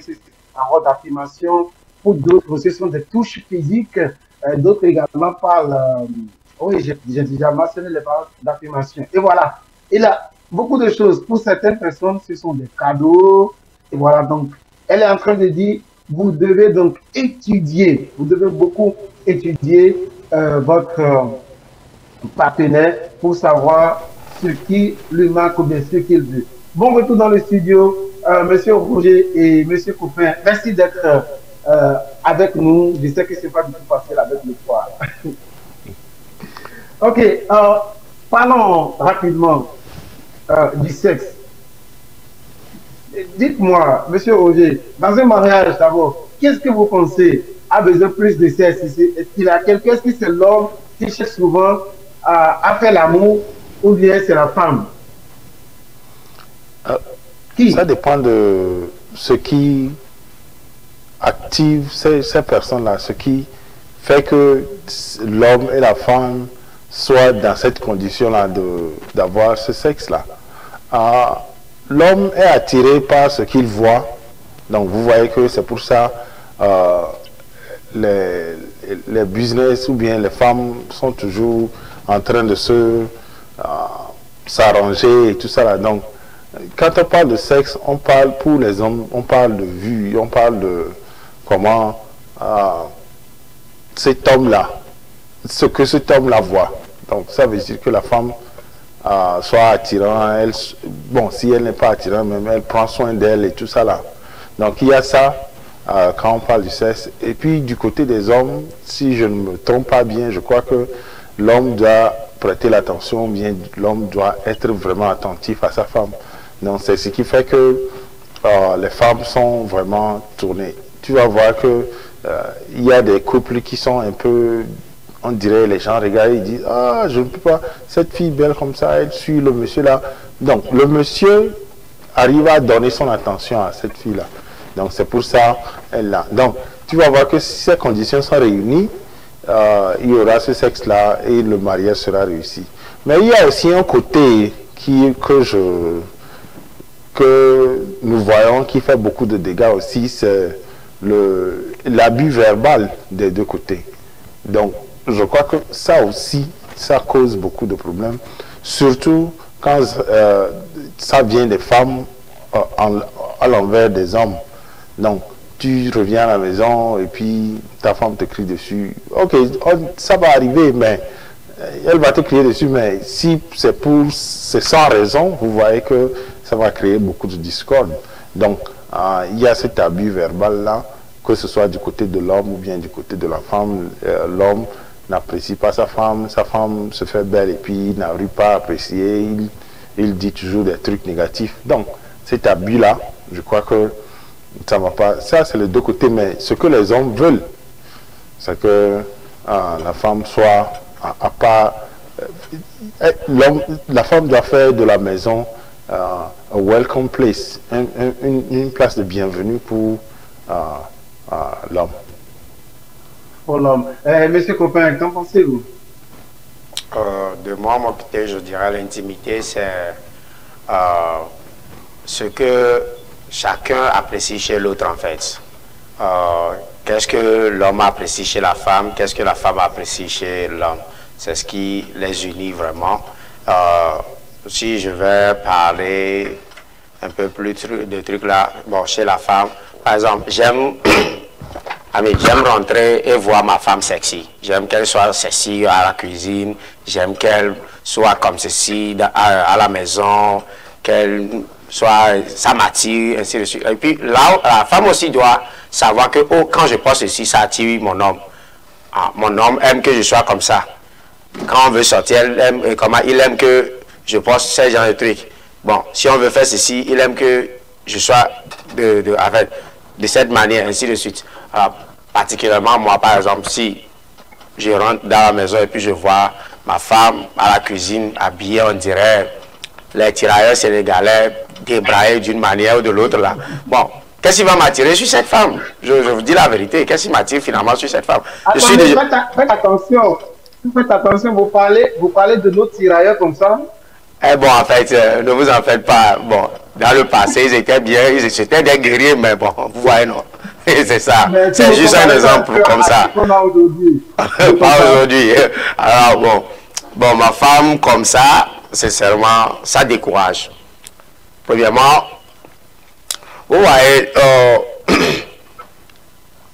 paroles d'affirmation. Pour d'autres, ce sont des touches physiques. D'autres également parlent. Oui, j'ai déjà mentionné les paroles d'affirmation. Et voilà. Il a beaucoup de choses. Pour certaines personnes, ce sont des cadeaux. Et voilà. Donc, elle est en train de dire, vous devez donc étudier. Vous devez beaucoup étudier votre partenaire pour savoir ce qui lui manque ou bien ce qu'il veut. Bon retour dans le studio, Monsieur Roger et Monsieur Coupin. Merci d'être avec nous. Je sais que ce n'est pas du tout facile avec le soir. Ok, parlons rapidement du sexe. Dites-moi, Monsieur Roger, dans un mariage d'abord, qu'est-ce que vous pensez a besoin plus de sexe? Est-ce qu'il y a quelqu'un, est-ce que c'est l'homme qui cherche souvent à faire l'amour ou bien c'est la femme? Ça dépend de ce qui active ces personnes-là, ce qui fait que l'homme et la femme soient dans cette condition-là d'avoir ce sexe-là. L'homme est attiré par ce qu'il voit, donc vous voyez que c'est pour ça les business ou bien les femmes sont toujours en train de s'arranger et tout ça là. Donc, quand on parle de sexe, on parle pour les hommes, on parle de vue, on parle de comment cet homme-là, ce que cet homme-là voit. Donc, ça veut dire que la femme soit attirante, elle, bon, si elle n'est pas attirante, même elle prend soin d'elle et tout ça là. Donc, il y a ça quand on parle du sexe. Et puis, du côté des hommes, si je ne me trompe pas bien, je crois que l'homme doit prêter l'attention, bien l'homme doit être vraiment attentif à sa femme. Donc, c'est ce qui fait que les femmes sont vraiment tournées. Tu vas voir que il y a des couples qui sont un peu, on dirait, les gens regardent et disent, ah, je ne peux pas, cette fille belle comme ça, elle suit le monsieur là. Donc, le monsieur arrive à donner son attention à cette fille là. Donc, c'est pour ça, elle l'a. Donc, tu vas voir que si ces conditions sont réunies, il y aura ce sexe-là et le mariage sera réussi. Mais il y a aussi un côté que nous voyons qui fait beaucoup de dégâts aussi, c'est l'abus verbal des deux côtés. Donc, je crois que ça aussi, ça cause beaucoup de problèmes, surtout quand ça vient des femmes à l'envers des hommes. Donc, tu reviens à la maison et puis ta femme te crie dessus. Ok, ça va arriver, mais elle va te crier dessus, mais si c'est sans raison, vous voyez que ça va créer beaucoup de discorde. Donc, il y a cet abus verbal-là, que ce soit du côté de l'homme ou bien du côté de la femme. L'homme n'apprécie pas sa femme se fait belle et puis n'arrive pas à apprécier, il dit toujours des trucs négatifs. Donc, cet abus-là, je crois que ça ne va pas. Ça, c'est les deux côtés, mais ce que les hommes veulent, c'est que la femme soit à part. La femme doit faire de la maison a welcome place, une place de bienvenue pour l'homme. Pour l'homme. Monsieur Copain, qu'en pensez-vous? De moi, mon côté, je dirais l'intimité, c'est ce que chacun apprécie chez l'autre, en fait. Qu'est-ce que l'homme apprécie chez la femme, qu'est-ce que la femme apprécie chez l'homme. C'est ce qui les unit vraiment. Si je vais parler un peu plus de trucs là. Bon, chez la femme, par exemple, j'aime rentrer et voir ma femme sexy. J'aime qu'elle soit sexy à la cuisine. J'aime qu'elle soit comme ceci à la maison. Qu'elle soit, ça m'attire, ainsi de suite. Et puis là, la femme aussi doit savoir que oh, quand je pense ceci, ça attire mon homme. Ah, mon homme aime que je sois comme ça. Quand on veut sortir, il aime que je pense ce genre de trucs. Bon, si on veut faire ceci, il aime que je sois de cette manière, ainsi de suite. Alors, particulièrement moi, par exemple, si je rentre dans la maison et puis je vois ma femme à la cuisine habillée, on dirait les tirailleurs sénégalais débraillés d'une manière ou de l'autre là. Bon, qu'est-ce qui va m'attirer sur cette femme? Je vous dis la vérité, qu'est-ce qui m'attire finalement sur cette femme? Attendez, faites attention, vous parlez de nos tirailleurs comme ça? Eh bon, en fait, ne vous en faites pas. Bon, dans le passé, ils étaient bien, ils étaient des guerriers, mais bon, vous voyez, non. C'est ça. C'est juste un exemple comme ça. Pas aujourd'hui. Alors, bon, ma femme, comme ça, sincèrement, ça décourage. Premièrement, vous voyez,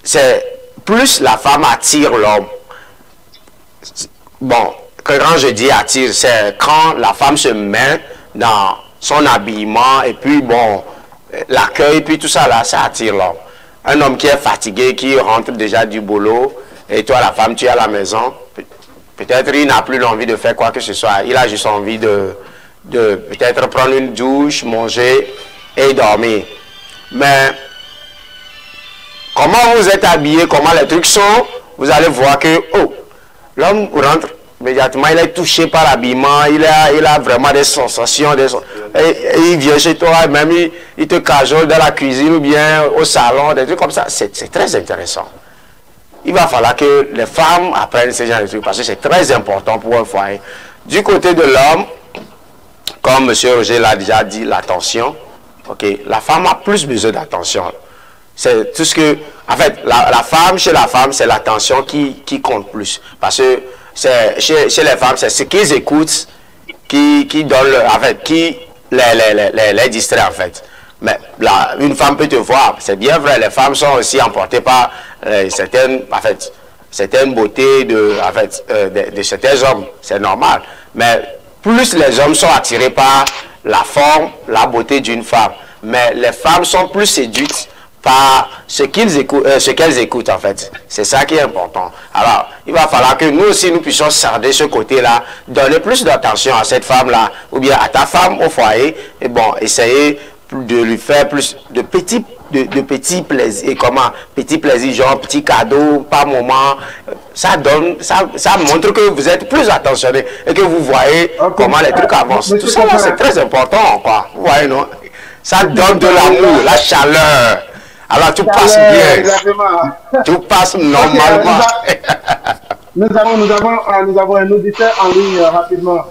c'est plus la femme attire l'homme. Bon, quand je dis attire, c'est quand la femme se met dans son habillement et puis bon, l'accueil, puis tout ça là, ça attire l'homme. Un homme qui est fatigué, qui rentre déjà du boulot, et toi la femme, tu es à la maison, peut-être il n'a plus l'envie de faire quoi que ce soit, il a juste envie de peut-être prendre une douche, manger et dormir. Mais comment vous êtes habillé, comment les trucs sont, vous allez voir que, oh, l'homme rentre immédiatement, il est touché par l'habillement, il a vraiment des sensations, et il vient chez toi, même il te cajole dans la cuisine ou bien au salon, des trucs comme ça. C'est très intéressant. Il va falloir que les femmes apprennent ce genre de trucs parce que c'est très important pour un foyer. Du côté de l'homme, comme M. Roger l'a déjà dit, l'attention, okay, la femme a plus besoin d'attention. C'est tout ce que, en fait, la femme, chez la femme, c'est l'attention qui compte plus. Parce que chez les femmes, c'est ce qu'ils écoutent qui donne, en fait, qui les distrait, en fait. Mais là, une femme peut te voir, c'est bien vrai, les femmes sont aussi emportées par certaines beautés de certains hommes, c'est normal. Mais plus les hommes sont attirés par la forme, la beauté d'une femme, mais les femmes sont plus séduites par ce qu'elles écoutent en fait. C'est ça qui est important. Alors, il va falloir que nous aussi, nous puissions sarder ce côté-là, donner plus d'attention à cette femme-là, ou bien à ta femme au foyer, et bon, essayer de lui faire plus de petits plaisirs, petits plaisirs, genre petits cadeaux par moment. Ça donne, ça montre que vous êtes plus attentionné et que vous voyez comment les trucs avancent. Tout ça là, c'est très important, quoi. Vous voyez, non? Ça donne de l'amour, la chaleur. Alors tout passe bien. Tout passe normalement. Nous avons un auditeur en ligne rapidement.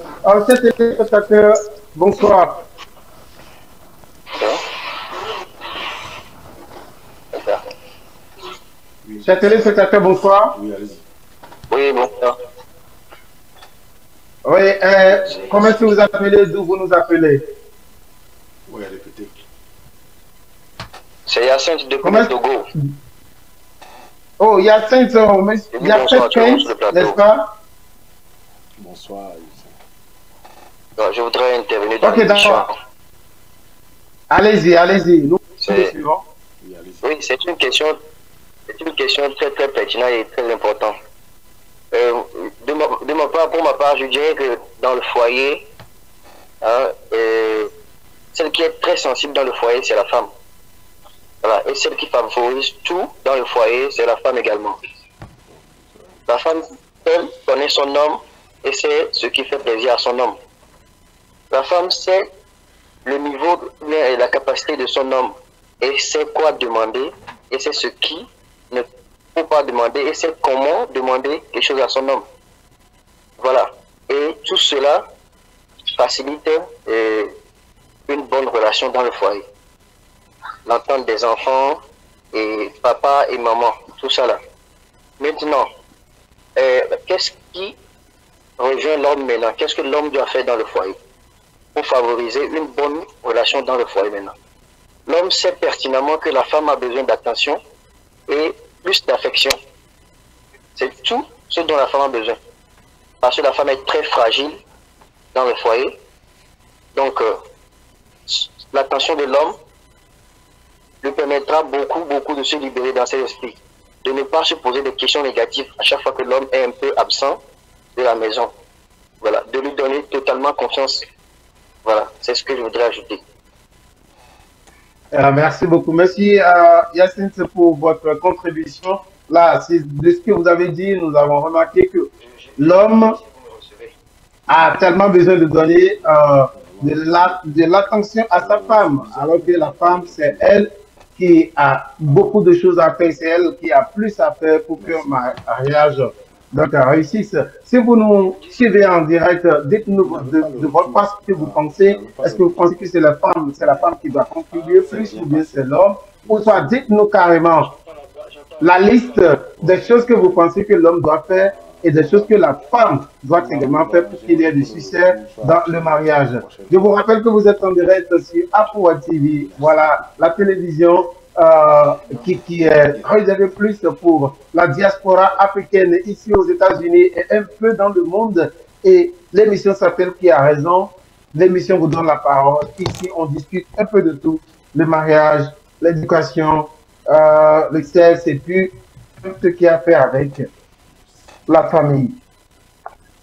Chers téléspectateurs, bonsoir. Chers téléspectateurs, bonsoir. Oui, bonsoir. Oui, comment est-ce que vous appelez? D'où vous nous appelez? Oui, répétez. C'est Yacinthe de Togo. Oh, Yacinthe, il y a peut-être 15, n'est-ce pas? Bonsoir. Non, je voudrais intervenir dans d'accord. Allez-y. Nous suivons. Oui, c'est une question très très pertinente et très importante. Pour ma part, je dirais que dans le foyer, celle qui est très sensible dans le foyer, c'est la femme. Voilà. Et celle qui favorise tout dans le foyer, c'est la femme également. La femme, elle, connaît son homme et c'est ce qui fait plaisir à son homme. La femme sait le niveau et la capacité de son homme et sait quoi demander et c'est ce qui ne faut pas demander et c'est comment demander quelque chose à son homme. Voilà. Et tout cela facilite une bonne relation dans le foyer. L'entente des enfants et papa et maman, tout ça là. Maintenant, qu'est-ce qui rejoint l'homme maintenant? Qu'est-ce que l'homme doit faire dans le foyer? pour favoriser une bonne relation dans le foyer maintenant. L'homme sait pertinemment que la femme a besoin d'attention et plus d'affection. C'est tout ce dont la femme a besoin. Parce que la femme est très fragile dans le foyer. Donc, l'attention de l'homme lui permettra beaucoup de se libérer dans ses esprits. De ne pas se poser des questions négatives à chaque fois que l'homme est un peu absent de la maison. Voilà, de lui donner totalement confiance. Voilà, c'est ce que je voudrais ajouter. Merci beaucoup. Merci Yacine pour votre contribution. Là, de ce que vous avez dit, nous avons remarqué que l'homme a tellement besoin de donner de l'attention à sa femme, alors que la femme, c'est elle qui a beaucoup de choses à faire, c'est elle qui a plus à faire pour que le mariage réussisse. Si vous nous suivez en direct, dites-nous de votre part ce que vous pensez. Est-ce que vous pensez que c'est la femme qui doit contribuer plus ou bien c'est l'homme? Ou soit dites-nous carrément la liste des choses que vous pensez que l'homme doit faire et des choses que la femme doit également faire pour qu'il y ait du succès dans le mariage. Je vous rappelle que vous êtes en direct sur Afroa TV. Voilà, la télévision qui est réservée plus pour la diaspora africaine ici aux États-Unis et un peu dans le monde. Et l'émission s'appelle Qui a raison? L'émission vous donne la parole. Ici, on discute un peu de tout. Le mariage, l'éducation, le sexe et puis tout ce qui a à faire avec la famille.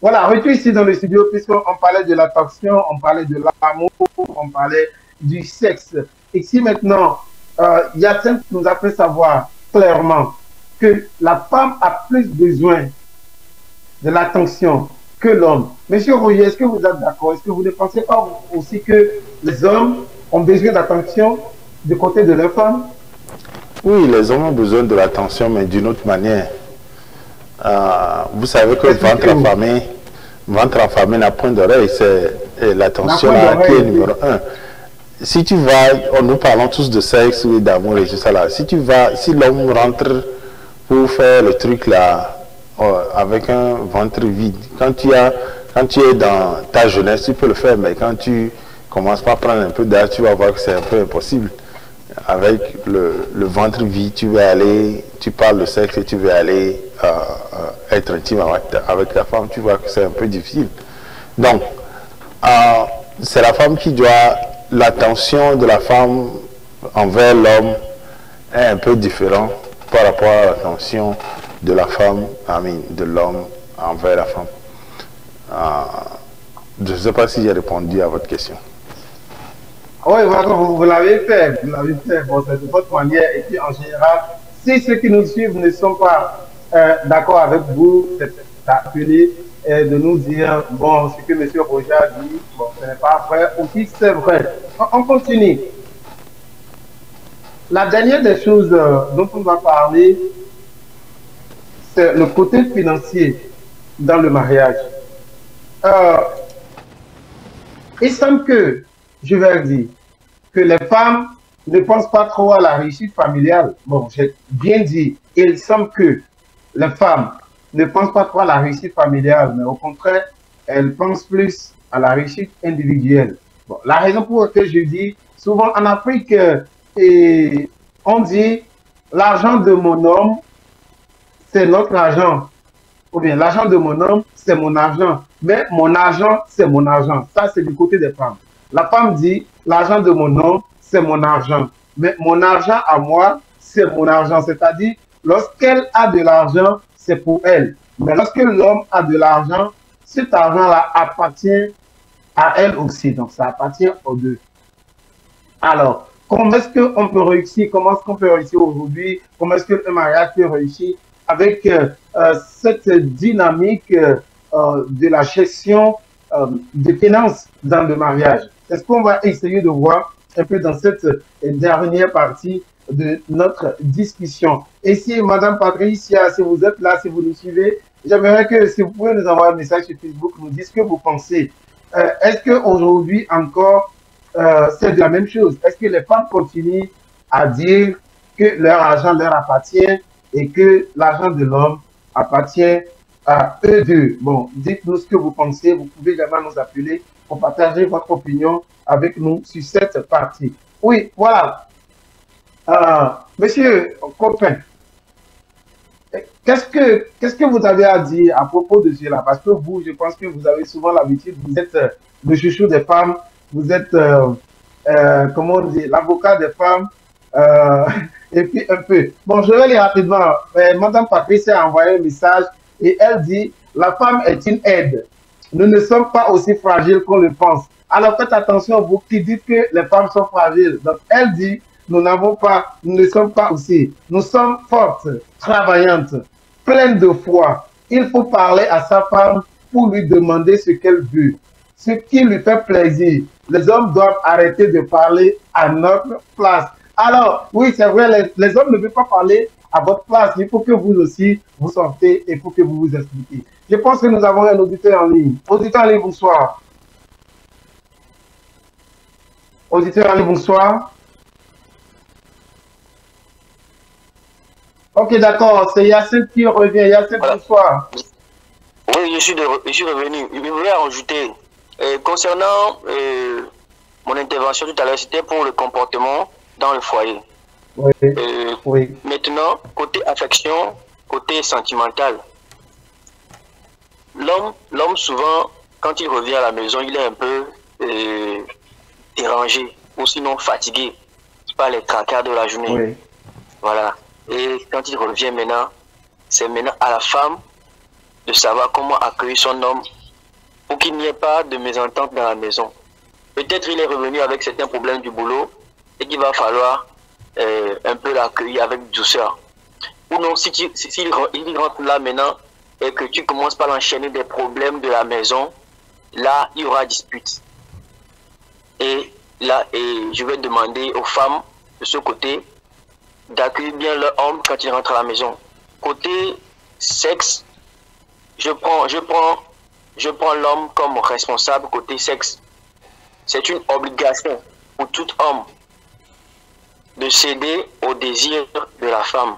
Voilà, retour ici dans le studio puisqu'on parlait de l'affection, on parlait de l'amour, on parlait du sexe. Ici maintenant, Yacine nous a fait savoir clairement que la femme a plus besoin de l'attention que l'homme. Monsieur Roger, est-ce que vous êtes d'accord? Est-ce que vous ne pensez pas aussi que les hommes ont besoin d'attention du côté de leur femme? Oui, les hommes ont besoin de l'attention, mais d'une autre manière. Vous savez que ventre affamé n'a point d'oreille, c'est l'attention qui est numéro 1. Si tu vas, nous parlons tous de sexe et d'amour et tout ça là, si l'homme rentre pour faire le truc là, avec un ventre vide, quand tu es dans ta jeunesse, tu peux le faire, mais quand tu commences par prendre un peu d'air, tu vas voir que c'est un peu impossible. Avec le ventre vide, tu parles de sexe et tu veux aller être intime avec ta femme, tu vois que c'est un peu difficile. Donc, c'est la femme qui doit, l'attention de la femme envers l'homme est un peu différent par rapport à l'attention de la femme, de l'homme envers la femme. Je ne sais pas si j'ai répondu à votre question. Oui, vous l'avez fait, bon, c'est de votre manière. Et puis en général, si ceux qui nous suivent ne sont pas d'accord avec vous, c'est appelé de nous dire, bon, ce que M. Roger a dit, bon, ce n'est pas vrai, ou si c'est vrai. On continue. La dernière des choses dont on va parler, c'est le côté financier dans le mariage. Il semble que, je vais dire, que les femmes ne pensent pas trop à la réussite familiale. Bon, j'ai bien dit, il semble que les femmes ne pensent pas trop à la réussite familiale, mais au contraire, elles pensent plus à la réussite individuelle. Bon, la raison pour laquelle je dis, souvent en Afrique, on dit, l'argent de mon homme, c'est notre argent. Ou bien, l'argent de mon homme, c'est mon argent. Mais mon argent, c'est mon argent. Ça, c'est du côté des femmes. La femme dit, l'argent de mon homme, c'est mon argent. Mais mon argent à moi, c'est mon argent. C'est-à-dire, lorsqu'elle a de l'argent, c'est pour elle. Mais lorsque l'homme a de l'argent, cet argent-là appartient à elle aussi. Donc, ça appartient aux deux. Alors, comment est-ce qu'on peut réussir? Comment est-ce qu'on peut réussir aujourd'hui? Comment est-ce qu'un mariage peut réussir avec cette dynamique de la gestion des finances dans le mariage? C'est ce qu'on va essayer de voir un peu dans cette dernière partie de notre discussion. Et si, Madame Patricia, si vous êtes là, si vous nous suivez, j'aimerais que si vous pouvez nous envoyer un message sur Facebook, nous dire ce que vous pensez. Est-ce qu'aujourd'hui encore, c'est de la même chose? Est-ce que les femmes continuent à dire que leur argent leur appartient et que l'argent de l'homme appartient à eux deux? Bon, dites-nous ce que vous pensez. Vous pouvez également nous appeler pour partager votre opinion avec nous sur cette partie. Oui, voilà. Monsieur Copain, qu'est-ce que vous avez à dire à propos de cela? Parce que vous, je pense que vous avez souvent l'habitude, vous êtes le chouchou des femmes, vous êtes, comment on dit, l'avocat des femmes, et puis un peu. Bon, je vais lire rapidement. Madame Patrice a envoyé un message et elle dit, la femme est une aide. Nous ne sommes pas aussi fragiles qu'on le pense. Alors faites attention, vous qui dites que les femmes sont fragiles. Donc elle dit, nous ne sommes pas aussi. Nous sommes fortes, travaillantes, pleines de foi. Il faut parler à sa femme pour lui demander ce qu'elle veut, ce qui lui fait plaisir. Les hommes doivent arrêter de parler à notre place. Alors, oui, c'est vrai, les hommes ne veulent pas parler à votre place. Il faut que vous aussi, vous sortez et pour que vous vous expliquiez. Je pense que nous avons un auditeur en ligne. Auditeur en ligne, bonsoir. Auditeur en ligne, bonsoir. Ok, d'accord, c'est Yacine qui revient. Yacine, voilà. Bonsoir. Oui, je suis revenu. Je voulais rajouter, concernant mon intervention tout à l'heure, c'était pour le comportement dans le foyer. Oui. Oui. Maintenant, côté affection, côté sentimental, l'homme souvent, quand il revient à la maison, il est un peu dérangé ou sinon fatigué par les tracas de la journée. Oui. Voilà. Et quand il revient maintenant, c'est maintenant à la femme de savoir comment accueillir son homme pour qu'il n'y ait pas de mésentente dans la maison. Peut-être il est revenu avec certains problèmes du boulot et qu'il va falloir un peu l'accueillir avec douceur. Ou non, s'il rentre là maintenant et que tu commences par l'enchaîner des problèmes de la maison, là, il y aura dispute. Et là, je vais demander aux femmes de ce côté d'accueillir bien leur homme quand il rentre à la maison. Côté sexe, je prends l'homme comme responsable côté sexe. C'est une obligation pour tout homme de céder au désir de la femme.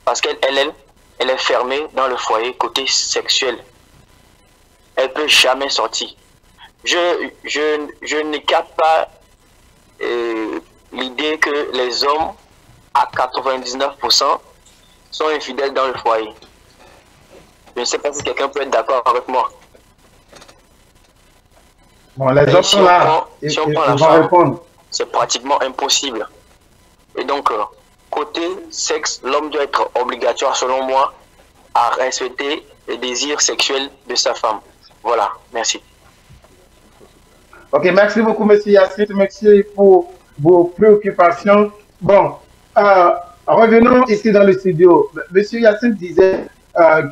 Parce qu'elle est fermée dans le foyer côté sexuel. Elle ne peut jamais sortir. Je n'écarte pas l'idée que les hommes, à 99%, sont infidèles dans le foyer. Je ne sais pas si quelqu'un peut être d'accord avec moi. Bon, les hommes sont là. Si on prend la femme, c'est pratiquement impossible. Et donc, côté sexe, l'homme doit être obligatoire, selon moi, à respecter les désirs sexuels de sa femme. Voilà, merci. Ok, merci beaucoup, monsieur Yacine. Merci pour vos préoccupations. Bon, revenons ici dans le studio. Monsieur Yacine disait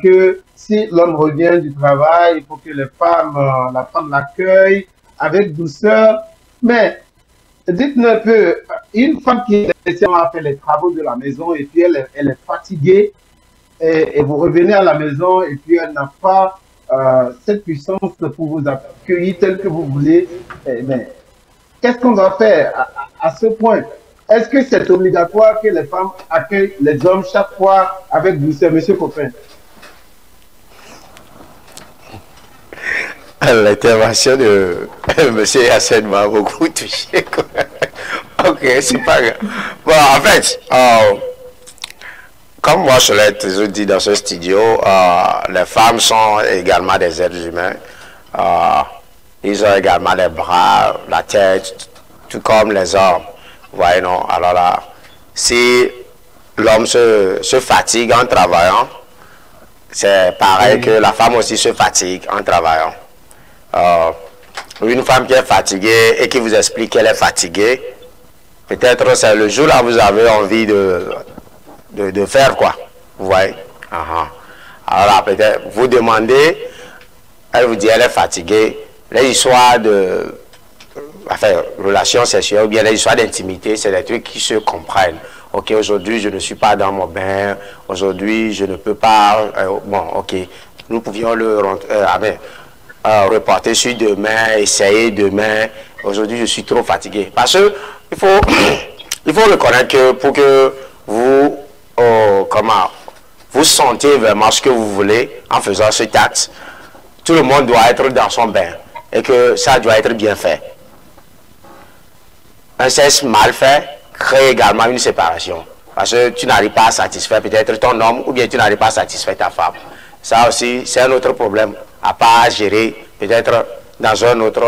que si l'homme revient du travail, il faut que la femme l'accueille avec douceur. Mais dites-nous un peu, une femme qui a fait les travaux de la maison et puis elle est fatiguée et vous revenez à la maison et puis elle n'a pas cette puissance pour vous accueillir tel que vous voulez, mais qu'est-ce qu'on doit faire à ce point? Est-ce que c'est obligatoire que les femmes accueillent les hommes chaque fois avec douceur, monsieur Copain? L'intervention de M. Yacine m'a beaucoup touché. Ok, c'est pas grave. Bon, en fait, comme moi je l'ai toujours dit dans ce studio, les femmes sont également des êtres humains. Ils ont également les bras, la tête, tout comme les hommes. Vous voyez, non? Alors là, si l'homme se fatigue en travaillant, c'est pareil que la femme aussi se fatigue en travaillant. Une femme qui est fatiguée et qui vous explique qu'elle est fatiguée, peut-être c'est le jour là vous avez envie de faire quoi, vous voyez. Alors là, peut-être vous demandez, elle vous dit elle est fatiguée, les histoires de relations sexuelles ou bien les histoires d'intimité, c'est des trucs qui se comprennent. Ok, aujourd'hui je ne suis pas dans mon bain, aujourd'hui je ne peux pas, bon ok, nous pouvions le reporter sur demain, essayer demain. Aujourd'hui, je suis trop fatigué. Parce que il faut reconnaître que pour que vous, vous sentiez vraiment ce que vous voulez en faisant cet acte, tout le monde doit être dans son bain. et que ça doit être bien fait. Un sexe mal fait crée également une séparation. Parce que tu n'arrives pas à satisfaire peut-être ton homme ou bien tu n'arrives pas à satisfaire ta femme. Ça aussi, c'est un autre problème à pas gérer peut-être dans un autre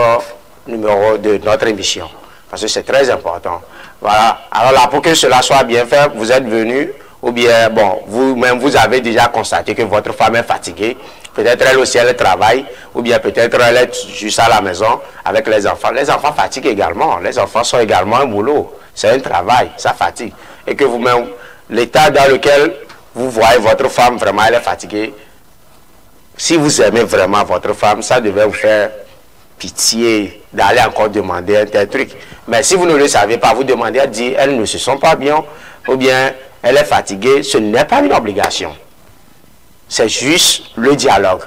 numéro de notre émission. Parce que c'est très important. Voilà. Alors là, pour que cela soit bien fait, vous êtes venu, ou bien, bon, vous-même, vous avez déjà constaté que votre femme est fatiguée. Peut-être elle aussi, elle travaille, ou bien peut-être elle est juste à la maison avec les enfants. Les enfants fatiguent également. Les enfants sont également un boulot. C'est un travail, ça fatigue. Et que vous-même, l'état dans lequel vous voyez votre femme, vraiment, elle est fatiguée. Si vous aimez vraiment votre femme, ça devait vous faire pitié d'aller encore demander un tel truc. Mais si vous ne le savez pas, vous demandez à dire, elle ne se sent pas bien, ou bien elle est fatiguée, ce n'est pas une obligation. C'est juste le dialogue.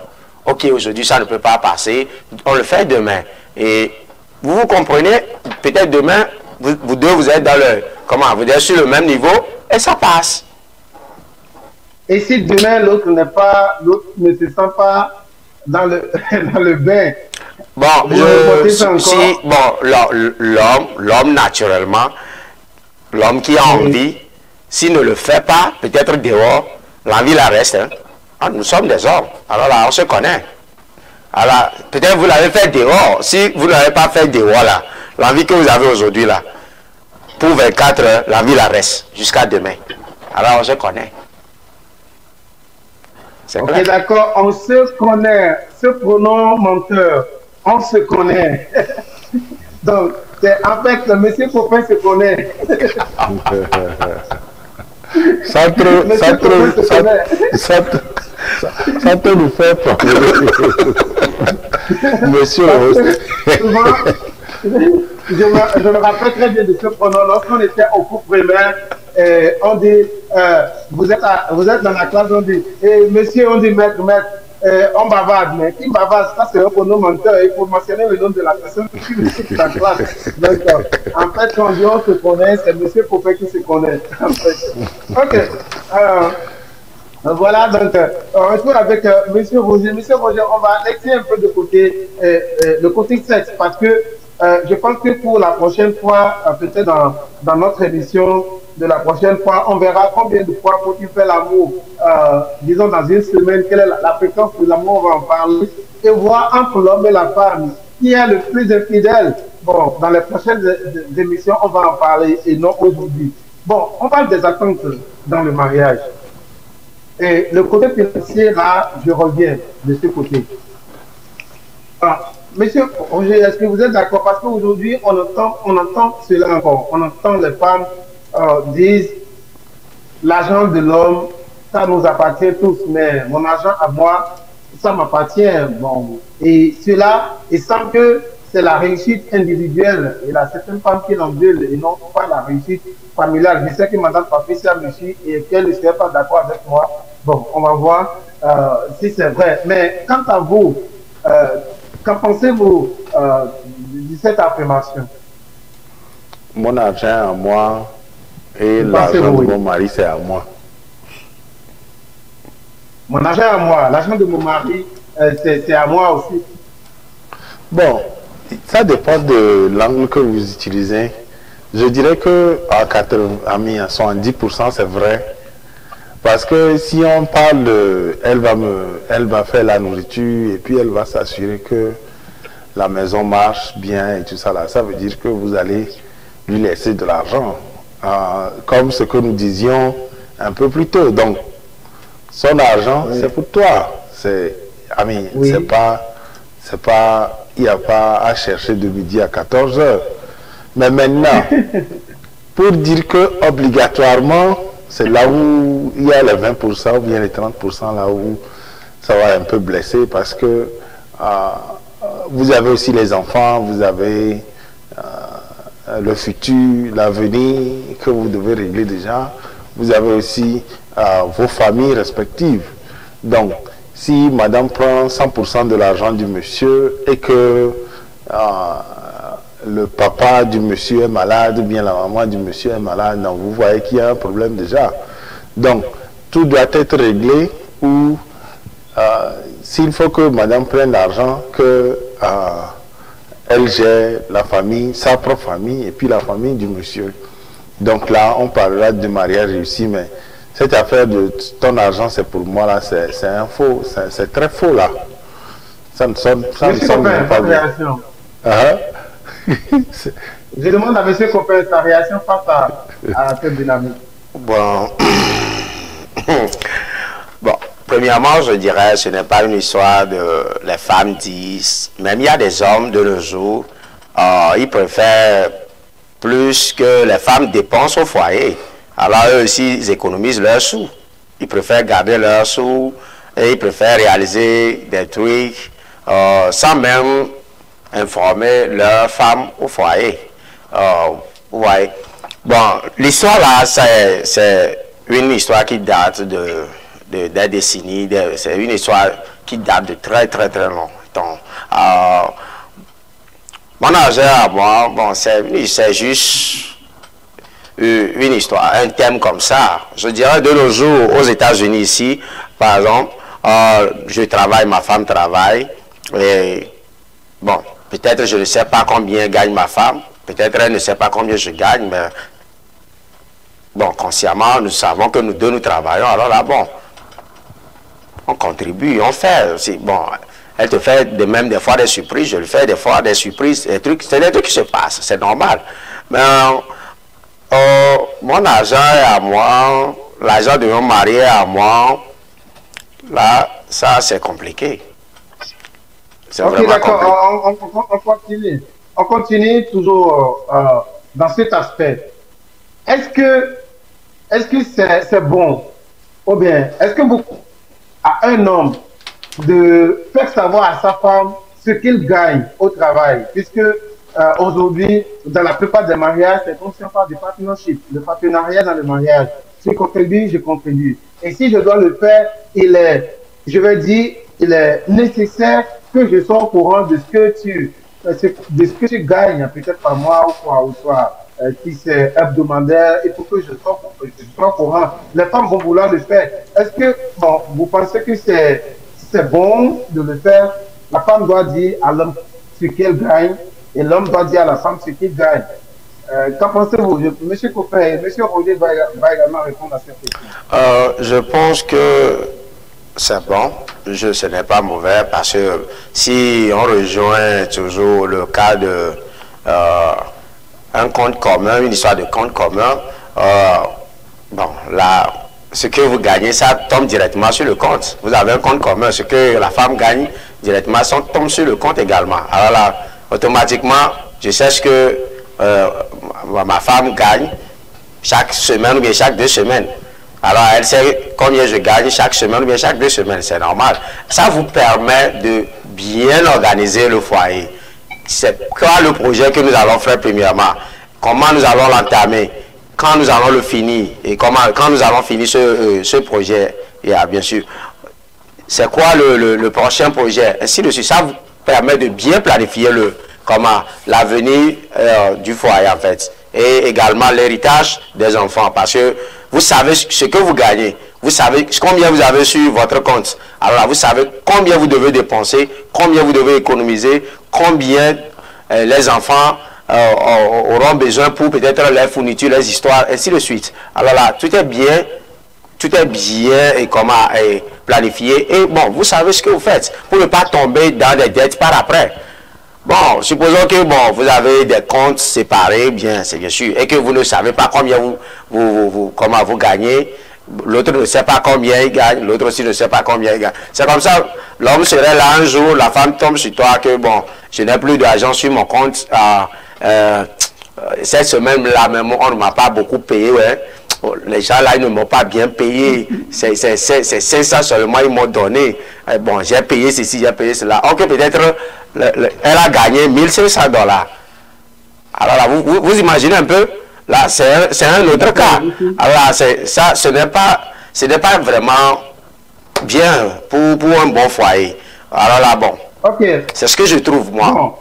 Ok, aujourd'hui ça ne peut pas passer, on le fait demain. Et vous comprenez, peut-être demain, vous deux vous êtes dans le, comment, vous êtes sur le même niveau et ça passe. Et si demain l'autre ne se sent pas dans le, dans le bain, bon, l'homme naturellement, l'homme qui a envie, s'il ne le fait pas, peut-être dehors, l'envie la reste. Hein. Ah, nous sommes des hommes, alors là on se connaît. Alors peut-être vous l'avez fait dehors, si vous ne l'avez pas fait dehors là, l'envie que vous avez aujourd'hui là, pour 24 heures, l'envie la reste jusqu'à demain. Alors on se connaît. Ok, d'accord, on se connaît, ce pronom menteur, on se connaît. Donc, en fait, le monsieur Popin se connaît. Ça te nous fait parler. Monsieur. Souvent, je me rappelle très bien de ce pronom. Lorsqu'on était au cours primaire, on dit, vous êtes dans la classe, on dit, monsieur, on dit maître, on bavarde, mais qui bavarde, ça c'est un pronom menteur, il faut mentionner le nom de la personne qui est dans la classe. Donc, en fait, quand on dit on se connaît, c'est monsieur Popin qui se connaît. En fait. Ok. Voilà, donc, on retrouve avec monsieur Roger. Monsieur Roger, on va laisser un peu de côté le côté sexe, parce que je pense que pour la prochaine fois, peut-être dans notre émission de la prochaine fois, on verra combien de fois faut-il faire l'amour, disons dans une semaine, quelle est la fréquence de l'amour, on va en parler, et voir entre l'homme et la femme, qui est le plus infidèle. Bon, dans les prochaines émissions, on va en parler, et non aujourd'hui. Bon, on parle des attentes dans le mariage. Et le côté financier, là, je reviens de ce côté. Ah, monsieur Roger, est-ce que vous êtes d'accord? Parce qu'aujourd'hui, on entend cela encore. On entend les femmes disent l'argent de l'homme, ça nous appartient tous, mais mon argent à moi, ça m'appartient. Bon. Et cela, il semble que c'est la réussite individuelle. Et là, certaines femmes qui l'en veulent et non pas la réussite familiale. Je sais que Mme Patricia me suit et qu'elle ne serait pas d'accord avec moi. Bon, on va voir si c'est vrai. Mais quant à vous, qu'en pensez-vous de cette affirmation? Mon argent à moi et l'argent de mon mari, c'est à moi. Mon argent à moi, l'argent de mon mari, c'est à moi aussi. Bon, ça dépend de l'angle que vous utilisez. Je dirais que à 70%, c'est vrai. Parce que si on parle de, elle va faire la nourriture et puis elle va s'assurer que la maison marche bien et tout ça là, ça veut dire que vous allez lui laisser de l'argent, comme ce que nous disions un peu plus tôt. Donc, son argent, c'est pour toi. C'est, oui. c'est pas, il n'y a pas à chercher de midi à 14 heures. Mais maintenant, pour dire que obligatoirement, c'est là où il y a les 20% ou bien les 30% là où ça va un peu blesser parce que vous avez aussi les enfants, vous avez le futur, l'avenir que vous devez régler déjà. Vous avez aussi vos familles respectives. Donc, si madame prend 100% de l'argent du monsieur et que le papa du monsieur est malade ou bien la maman du monsieur est malade, donc vous voyez qu'il y a un problème déjà. Donc, tout doit être réglé ou s'il faut que madame prenne l'argent, que elle gère la famille, sa propre famille, et puis la famille du monsieur. Donc là, on parlera de mariage réussi, mais cette affaire de ton argent, c'est pour moi, là, c'est un faux, c'est très faux, là. Ça ne sonne pas bien. Je demande à M. Copain sa réaction face à cette dynamique. Bon. Bon, premièrement, je dirais ce n'est pas une histoire de les femmes disent, même il y a des hommes de nos jours, ils préfèrent plus que les femmes dépensent au foyer. Alors eux aussi, ils économisent leurs sous. Ils préfèrent garder leurs sous et ils préfèrent réaliser des trucs sans même informer leurs femmes au foyer. Ouais. Bon, l'histoire là, c'est une histoire qui date des décennies, c'est une histoire qui date de très longtemps. Mon âge à moi, bon, c'est juste une histoire, un thème comme ça. Je dirais de nos jours, aux États-Unis ici, par exemple, je travaille, ma femme travaille, et bon, peut-être je ne sais pas combien gagne ma femme, peut-être elle ne sait pas combien je gagne, mais bon, consciemment, nous savons que nous deux nous travaillons, alors là, bon, on contribue, on fait, bon, elle te fait même des fois des surprises, je le fais des fois des surprises, des trucs, c'est des trucs qui se passent, c'est normal. Mais mon argent est à moi, l'argent de mon mari est à moi, là, ça c'est compliqué. Ok, d'accord, on continue toujours dans cet aspect. Est-ce que c'est bon, ou bien est-ce que beaucoup à un homme de faire savoir à sa femme ce qu'il gagne au travail, puisque aujourd'hui, dans la plupart des mariages, c'est comme si on parle de partnership, le partenariat dans le mariage. Je contribue, je contribue. Et si je dois le faire, il est nécessaire que je sois au courant de ce que tu gagnes, peut-être par mois ou soit si c'est hebdomadaire, il faut que je sois au courant. Les femmes vont vouloir le faire. Est-ce que vous pensez que c'est bon de le faire? La femme doit dire à l'homme ce qu'elle gagne et l'homme doit dire à la femme ce qu'il gagne. Qu'en pensez-vous? Monsieur Copain et Monsieur Roger va également répondre à cette question. Je pense que c'est bon. Ce n'est pas mauvais parce que si on rejoint toujours le cas de un compte commun, une histoire de compte commun, bon, là, ce que vous gagnez, ça tombe directement sur le compte. Vous avez un compte commun, ce que la femme gagne directement, ça tombe sur le compte également. Alors là, automatiquement, je sais ce que ma femme gagne chaque semaine ou bien chaque 2 semaines. Alors, elle sait combien je gagne chaque semaine ou bien chaque 2 semaines, c'est normal. Ça vous permet de bien organiser le foyer. C'est quoi le projet que nous allons faire premièrement? Comment nous allons l'entamer? Quand nous allons le finir? Et quand nous allons finir ce projet? Et bien sûr, c'est quoi le prochain projet? Ainsi de suite. Ça vous permet de bien planifier l'avenir du foyer en fait. Et également l'héritage des enfants. Parce que vous savez ce que vous gagnez. Vous savez combien vous avez sur votre compte. Alors là, vous savez combien vous devez dépenser, combien vous devez économiser, combien les enfants auront besoin pour peut-être les fournitures, les histoires, ainsi de suite. Alors là, tout est bien et planifié. Et bon, vous savez ce que vous faites pour ne pas tomber dans des dettes par après. Bon, supposons que vous avez des comptes séparés, c'est bien sûr, et que vous ne savez pas combien comment vous gagnez. L'autre ne sait pas combien il gagne, l'autre aussi ne sait pas combien il gagne. C'est comme ça, l'homme serait là un jour, la femme tombe sur toi que je n'ai plus d'argent sur mon compte. Cette semaine-là, même on ne m'a pas beaucoup payé. Ouais. Les gens là, ils ne m'ont pas bien payé. C'est 500 seulement, ils m'ont donné. Bon, j'ai payé ceci, j'ai payé cela. Ok, peut-être elle a gagné $1,500. Alors là, vous imaginez un peu. Là, c'est un autre cas. Alors là, ça, ce n'est pas vraiment bien pour un bon foyer. Alors là, bon, c'est ce que je trouve, moi. Bon.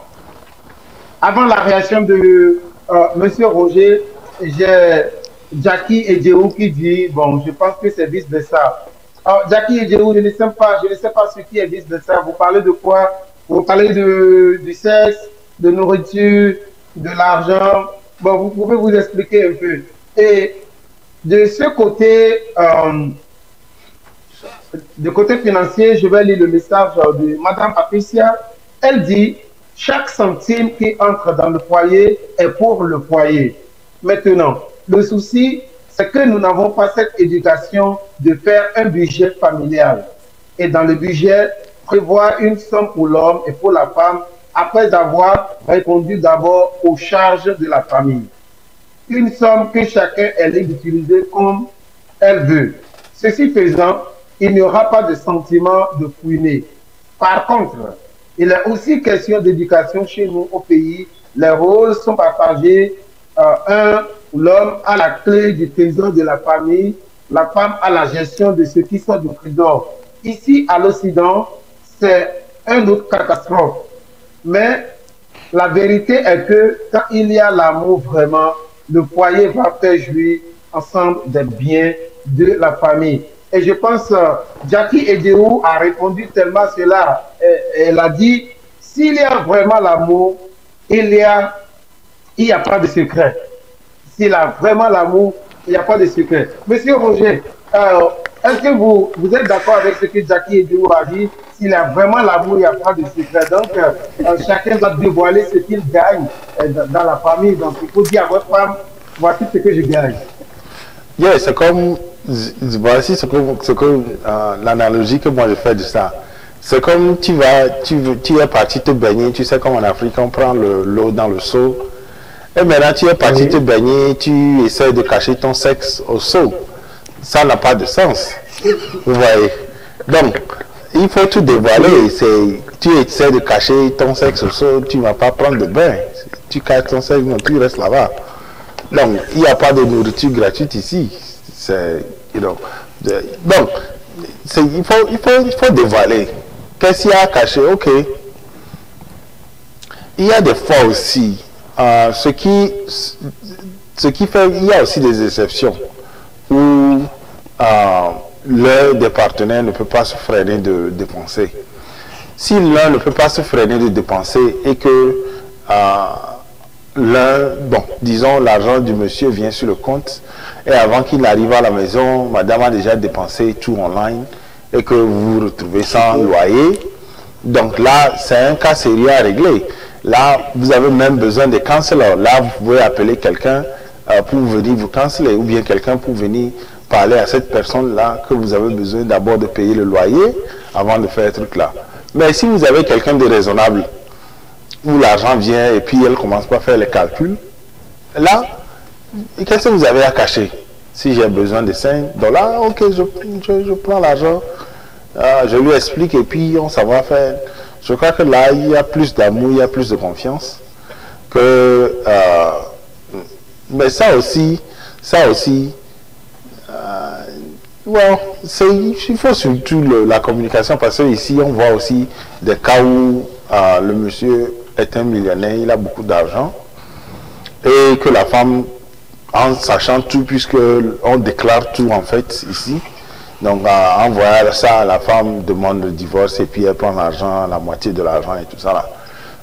Avant la réaction de Monsieur Roger, j'ai Jackie et Djerou qui dit, bon, je pense que c'est vice-versa. Jackie et Djerou, je ne sais pas ce qui est vice-versa. Vous parlez de quoi? Vous parlez du sexe, de nourriture, de l'argent. Bon, vous pouvez vous expliquer un peu. Et de ce côté, financier, je vais lire le message de Madame Patricia. Elle dit, chaque centime qui entre dans le foyer est pour le foyer. Maintenant, le souci, c'est que nous n'avons pas cette éducation de faire un budget familial. Et dans le budget, prévoir une somme pour l'homme et pour la femme après avoir répondu d'abord aux charges de la famille. Une somme que chacun est libre d'utiliser comme elle veut. Ceci faisant, il n'y aura pas de sentiment de fouiner. Par contre, il est aussi question d'éducation chez nous au pays. Les rôles sont partagés. L'homme a la clé du trésor de la famille, la femme a la gestion de ce qui sort du trésor. Ici, à l'Occident, c'est un autre catastrophe. Mais la vérité est que quand il y a l'amour vraiment, le foyer va faire jouir ensemble des biens de la famille. Et je pense, Jackie Edéou a répondu tellement à cela. Elle a dit, s'il y a vraiment l'amour, il n'y a pas de secret. S'il a vraiment l'amour, il n'y a pas de secret. Monsieur Roger, est-ce que vous êtes d'accord avec ce que Jackie Edéou a dit? S'il a vraiment l'amour, il n'y a pas de secret. Donc, chacun doit dévoiler ce qu'il gagne dans la famille. Donc, il faut dire à votre femme, voici ce que je gagne. Yeah, c'est comme, voici l'analogie que moi je fais de ça. C'est comme tu es parti te baigner, tu sais comme en Afrique on prend l'eau dans le seau. Et maintenant tu es parti te baigner, tu essaies de cacher ton sexe au seau. Ça n'a pas de sens. Vous voyez. Donc, il faut tout dévoiler. Tu essaies de cacher ton sexe au seau, tu ne vas pas prendre de bain. Tu caches ton sexe, non, tu restes là-bas. Donc, il n'y a pas de nourriture gratuite ici. Donc, il faut dévoiler. Qu'est-ce qu'il y a à cacher? Ok. Il y a des fois aussi, ce qui fait, il y a aussi des exceptions où l'un des partenaires ne peut pas se freiner de dépenser. Si l'un ne peut pas se freiner de dépenser et que disons, l'argent du monsieur vient sur le compte et avant qu'il arrive à la maison, madame a déjà dépensé tout online et que vous vous retrouvez sans loyer. Donc là, c'est un cas sérieux à régler. Là, vous avez même besoin de counselors. Là, vous pouvez appeler quelqu'un pour venir vous canceller ou bien quelqu'un pour venir parler à cette personne-là que vous avez besoin d'abord de payer le loyer avant de faire ce truc-là. Mais si vous avez quelqu'un de raisonnable, où l'argent vient et puis elle ne commence pas à faire les calculs, là, qu'est-ce que vous avez à cacher? Si j'ai besoin de $5, ok, je prends l'argent, je lui explique et puis on saura faire. Je crois que là, il y a plus d'amour, il y a plus de confiance que... mais ça aussi, il faut surtout la communication parce que ici on voit aussi des cas où le monsieur est un millionnaire, il a beaucoup d'argent et que la femme, en sachant tout, puisque on déclare tout en fait ici, donc en voyant ça, la femme demande le divorce et puis elle prend l'argent, la moitié de l'argent et tout ça là.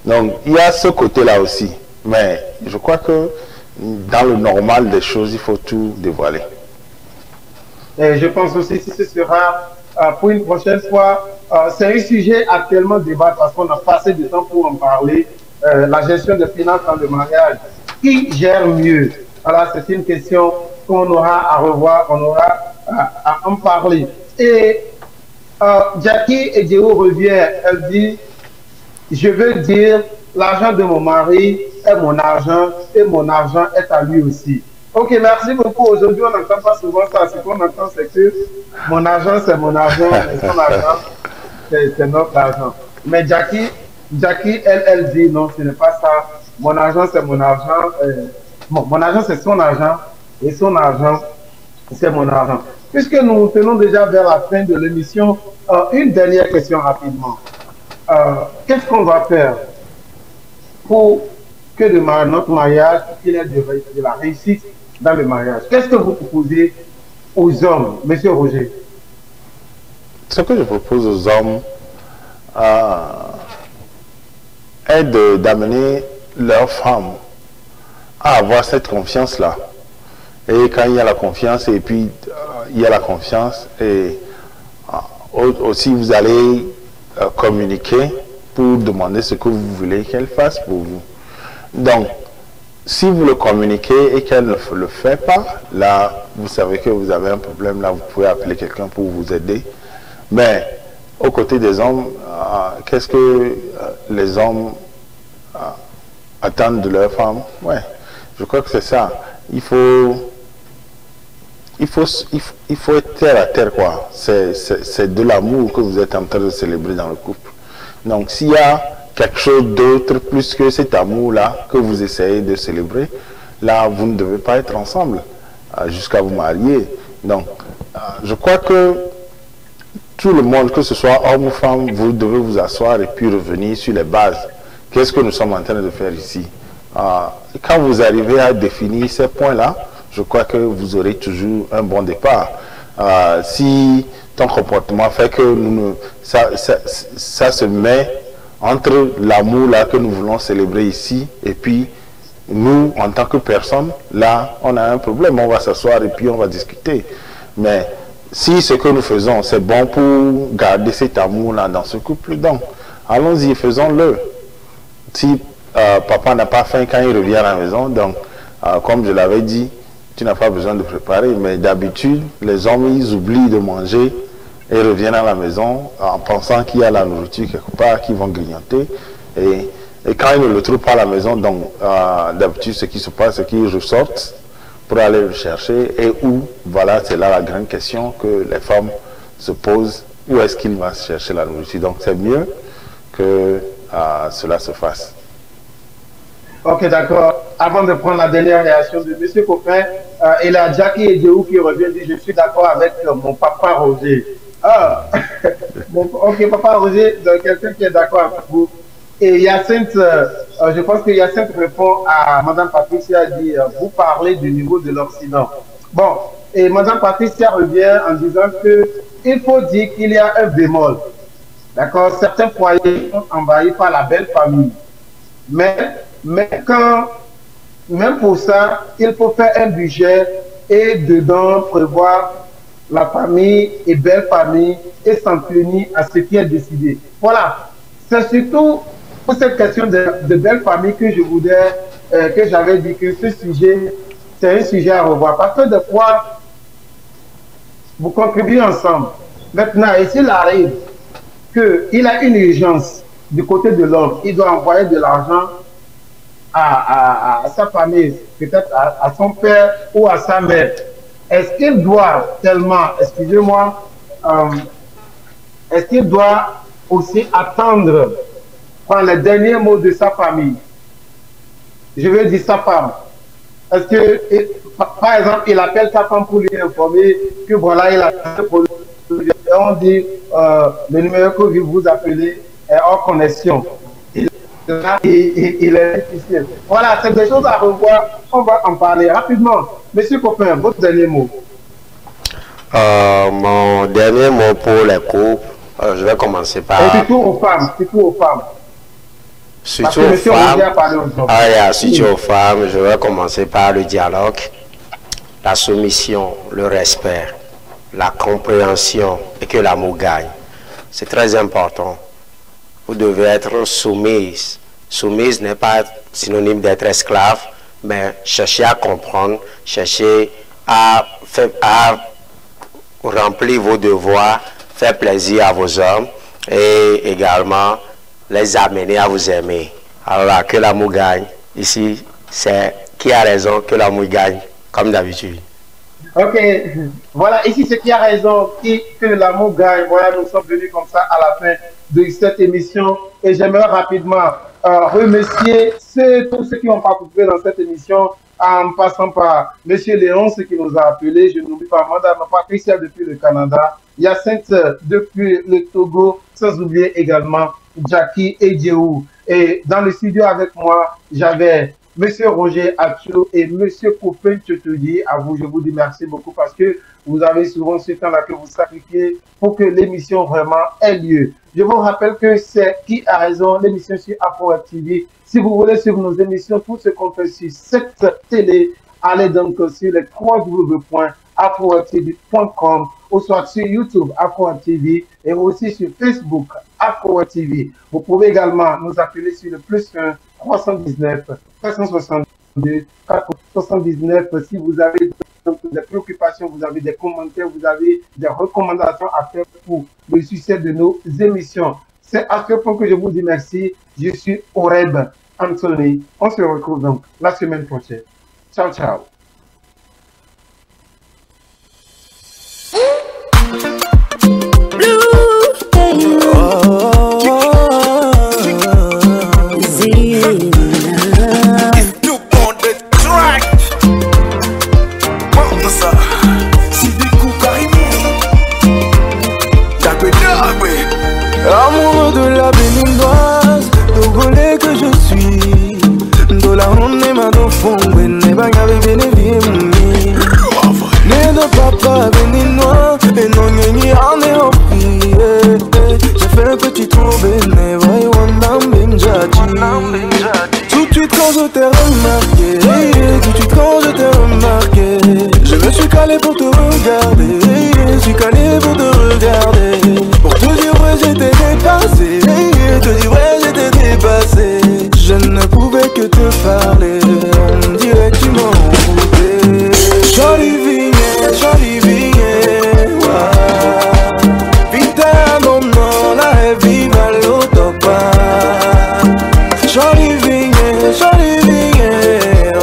Donc il y a ce côté-là aussi, mais je crois que dans le normal des choses, il faut tout dévoiler. Et je pense aussi que ce sera pour une prochaine fois. C'est un sujet actuellement débat parce qu'on a passé du temps pour en parler. La gestion des finances dans le mariage. Qui gère mieux? Voilà, c'est une question qu'on aura à revoir, on aura à en parler. Et Jackie Edéou revient, elle dit, je veux dire, l'argent de mon mari est mon argent et mon argent est à lui aussi. Ok, merci beaucoup. Aujourd'hui, on n'entend pas souvent ça. Ce qu'on entend, c'est que mon argent, c'est mon argent, et son argent, c'est notre argent. Mais Jackie, elle dit non, ce n'est pas ça. Mon argent, c'est mon argent. Mon argent, c'est son argent, et son argent, c'est mon argent. Puisque nous tenons déjà vers la fin de l'émission, une dernière question rapidement. Qu'est-ce qu'on va faire pour que notre mariage, qu'il y ait de la réussite dans le mariage? Qu'est-ce que vous proposez aux hommes, Monsieur Roger? Ce que je propose aux hommes, est d'amener leurs femmes à avoir cette confiance-là. Et quand il y a la confiance, et puis il y a la confiance, et aussi vous allez communiquer pour demander ce que vous voulez qu'elle fasse pour vous. Donc, si vous le communiquez et qu'elle ne le fait pas, là, vous savez que vous avez un problème, là, vous pouvez appeler quelqu'un pour vous aider. Mais, aux côtés des hommes, qu'est-ce que les hommes attendent de leurs femmes? Ouais, je crois que c'est ça. Il faut être terre à terre, quoi. C'est de l'amour que vous êtes en train de célébrer dans le couple. Donc, s'il y a quelque chose d'autre plus que cet amour-là que vous essayez de célébrer, là, vous ne devez pas être ensemble jusqu'à vous marier. Donc, je crois que tout le monde, que ce soit homme ou femme, vous devez vous asseoir et puis revenir sur les bases. Qu'est-ce que nous sommes en train de faire ici? Quand vous arrivez à définir ces points-là, je crois que vous aurez toujours un bon départ. Si ton comportement fait que ça se met entre l'amour là que nous voulons célébrer ici et puis nous, en tant que personne, là, on a un problème. On va s'asseoir et puis on va discuter. Mais si ce que nous faisons, c'est bon pour garder cet amour-là dans ce couple, donc allons-y, faisons-le. Si papa n'a pas faim quand il revient à la maison, donc comme je l'avais dit, tu n'as pas besoin de préparer. Mais d'habitude, les hommes, ils oublient de manger et reviennent à la maison en pensant qu'il y a la nourriture quelque part, qu'ils vont grignoter. Et quand ils ne le trouvent pas à la maison, donc d'habitude, ce qui se passe, c'est qu'ils ressortent pour aller le chercher. Et où, voilà, c'est là la grande question que les femmes se posent. Où est-ce qu'il va chercher la nourriture? Donc c'est mieux que cela se fasse. Ok, d'accord. Avant de prendre la dernière réaction de M. Copain, il y a Jackie et Dieu qui revient dit je suis d'accord avec mon papa Roger. Ok, papa Roger, quelqu'un qui est d'accord avec vous. Et Hyacinthe, je pense que Hyacinthe répond à Mme Patricia, dit vous parlez du niveau de l'Occident. Bon, et Mme Patricia revient en disant que il faut dire qu'il y a un bémol. D'accord, certains foyers sont envahis par la belle famille. Mais quand, même pour ça, il faut faire un budget et dedans prévoir la famille et belle famille et s'en tenir à ce qui est décidé. Voilà, c'est surtout pour cette question de belle famille que je voudrais, que j'avais dit que ce sujet, c'est un sujet à revoir. Parce que des fois, vous contribuez ensemble. Maintenant, et s'il arrive qu'il a une urgence du côté de l'homme, il doit envoyer de l'argent à sa famille, peut-être à son père ou à sa mère. Est-ce qu'il doit tellement, excusez-moi, est-ce qu'il doit aussi attendre par les derniers mots de sa famille? Je veux dire sa femme. Est-ce que, par exemple, il appelle sa femme pour lui informer que voilà, il a pour lui, et on dit le numéro que vous appelez est hors connexion. Il est difficile. Voilà, c'est des choses à revoir. On va en parler rapidement. Monsieur Copain, votre dernier mot. Mon dernier mot pour les couples, je vais commencer par... Et surtout aux femmes, Surtout aux femmes. Surtout aux femmes, je vais commencer par le dialogue, la soumission, le respect, la compréhension et que l'amour gagne. C'est très important. Vous devez être soumise. Soumise n'est pas synonyme d'être esclave, mais chercher à comprendre, chercher à remplir vos devoirs, faire plaisir à vos hommes et également les amener à vous aimer. Alors là, que l'amour gagne. Ici, c'est qui a raison, que l'amour gagne, comme d'habitude. Ok, voilà, ici c'est qui a raison, que l'amour gagne. Voilà, nous sommes venus comme ça à la fin de cette émission et j'aimerais rapidement remercier tous ceux qui ont participé dans cette émission en passant par M. Léon, ce qui nous a appelés. Je n'oublie pas Mme Patricia depuis le Canada, Hyacinthe depuis le Togo, sans oublier également Jackie et Dieu. Et dans le studio avec moi, j'avais Monsieur Roger Atcho et Monsieur Copain Tchotodi. À vous, je vous dis merci beaucoup parce que vous avez souvent ce temps-là que vous sacrifiez pour que l'émission vraiment ait lieu. Je vous rappelle que c'est Qui a raison, l'émission sur AfroWeb TV. Si vous voulez suivre nos émissions, tout ce qu'on fait sur cette télé, allez donc sur les www.afrowebtv.com ou soit sur YouTube AfroWeb TV et aussi sur Facebook AfroWeb TV. Vous pouvez également nous appeler sur le +1 319 462 479 si vous avez des préoccupations, vous avez des commentaires, vous avez des recommandations à faire pour le succès de nos émissions. C'est à ce point que je vous dis merci. Je suis Oreb Anthony. On se retrouve donc la semaine prochaine. Ciao, ciao. Amoureux de la béninoise, togolais que je suis. Dola on est ma d'enfant, ne banga bébé né de papa béninois, et non ni en est au prix. J'ai fait un petit tour béné, voyons wandam benjaji. Tout de suite quand je t'ai remarqué, tout de suite quand je t'ai remarqué, je me suis calé pour te regarder, je suis calé pour te regarder. Pour te dire ouais j'étais dépassé, te dire ouais j'étais dépassé. Je ne pouvais que te parler, on me dirait que tu m'en voulais. Jolie vigne, ouais. Vita non non, la viva l'autopa. Jolie vigne, ouais.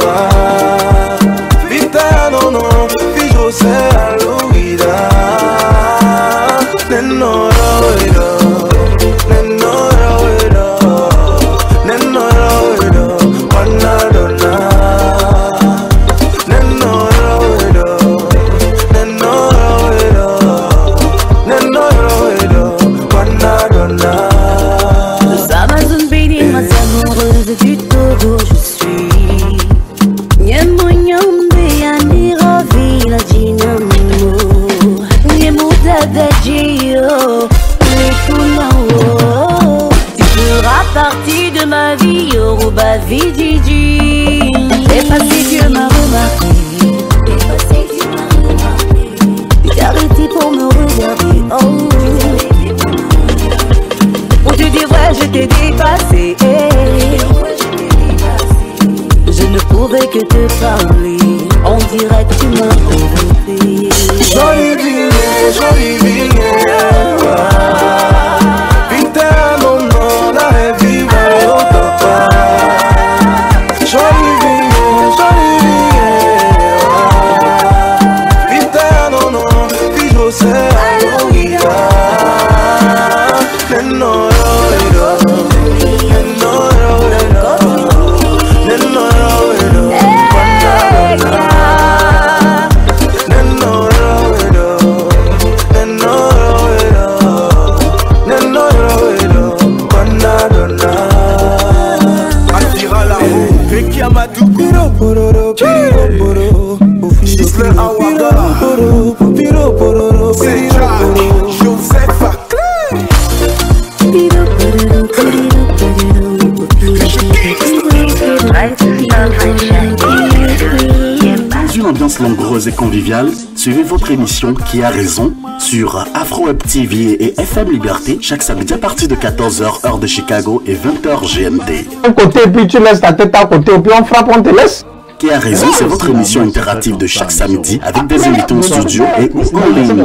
Vita non non, fijo c'est à l'ouida. Du Togo je suis Nyemonyombe yaniravi la dinamo Nyemudadajio Lekulao. Tu feras partie de ma vie, Yoruba Vidiji. C'est passé Dieu m'a remarqué, t'es arrêté pour me regarder, oh. Pour te dire ouais je t'ai dépassé, je ne pouvais que te parler, on dirait que tu m'as provoqué. Jolie vigne, Vita non non, la viva l'autopa. Jolie vigne, Vita non non, fijo c'est à l'ouida. Une ambiance langoureuse et conviviale, suivez votre émission Qui a raison sur AfroWeb TV et FM Liberté chaque samedi à partir de 14h heure de Chicago et 20h GMT. Côté, puis tu laisses ta tête à côté, puis on frappe, on te laisse. Qui a raison, c'est votre émission interactive de chaque samedi avec des invités en studio et en ligne.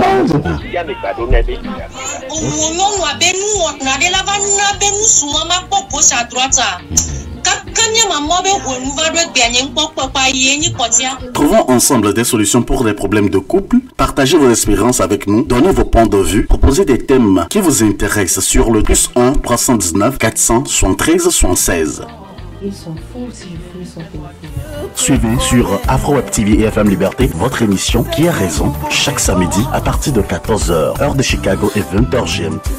Trouvons ensemble des solutions pour des problèmes de couple. Partagez vos expériences avec nous, donnez vos points de vue, proposez des thèmes qui vous intéressent sur le +1 319 473 76. Ils sont fous si je fais son téléphone. Suivez sur AfroWeb TV et FM Liberté votre émission Qui a raison chaque samedi à partir de 14h heure de Chicago et 20h GMT.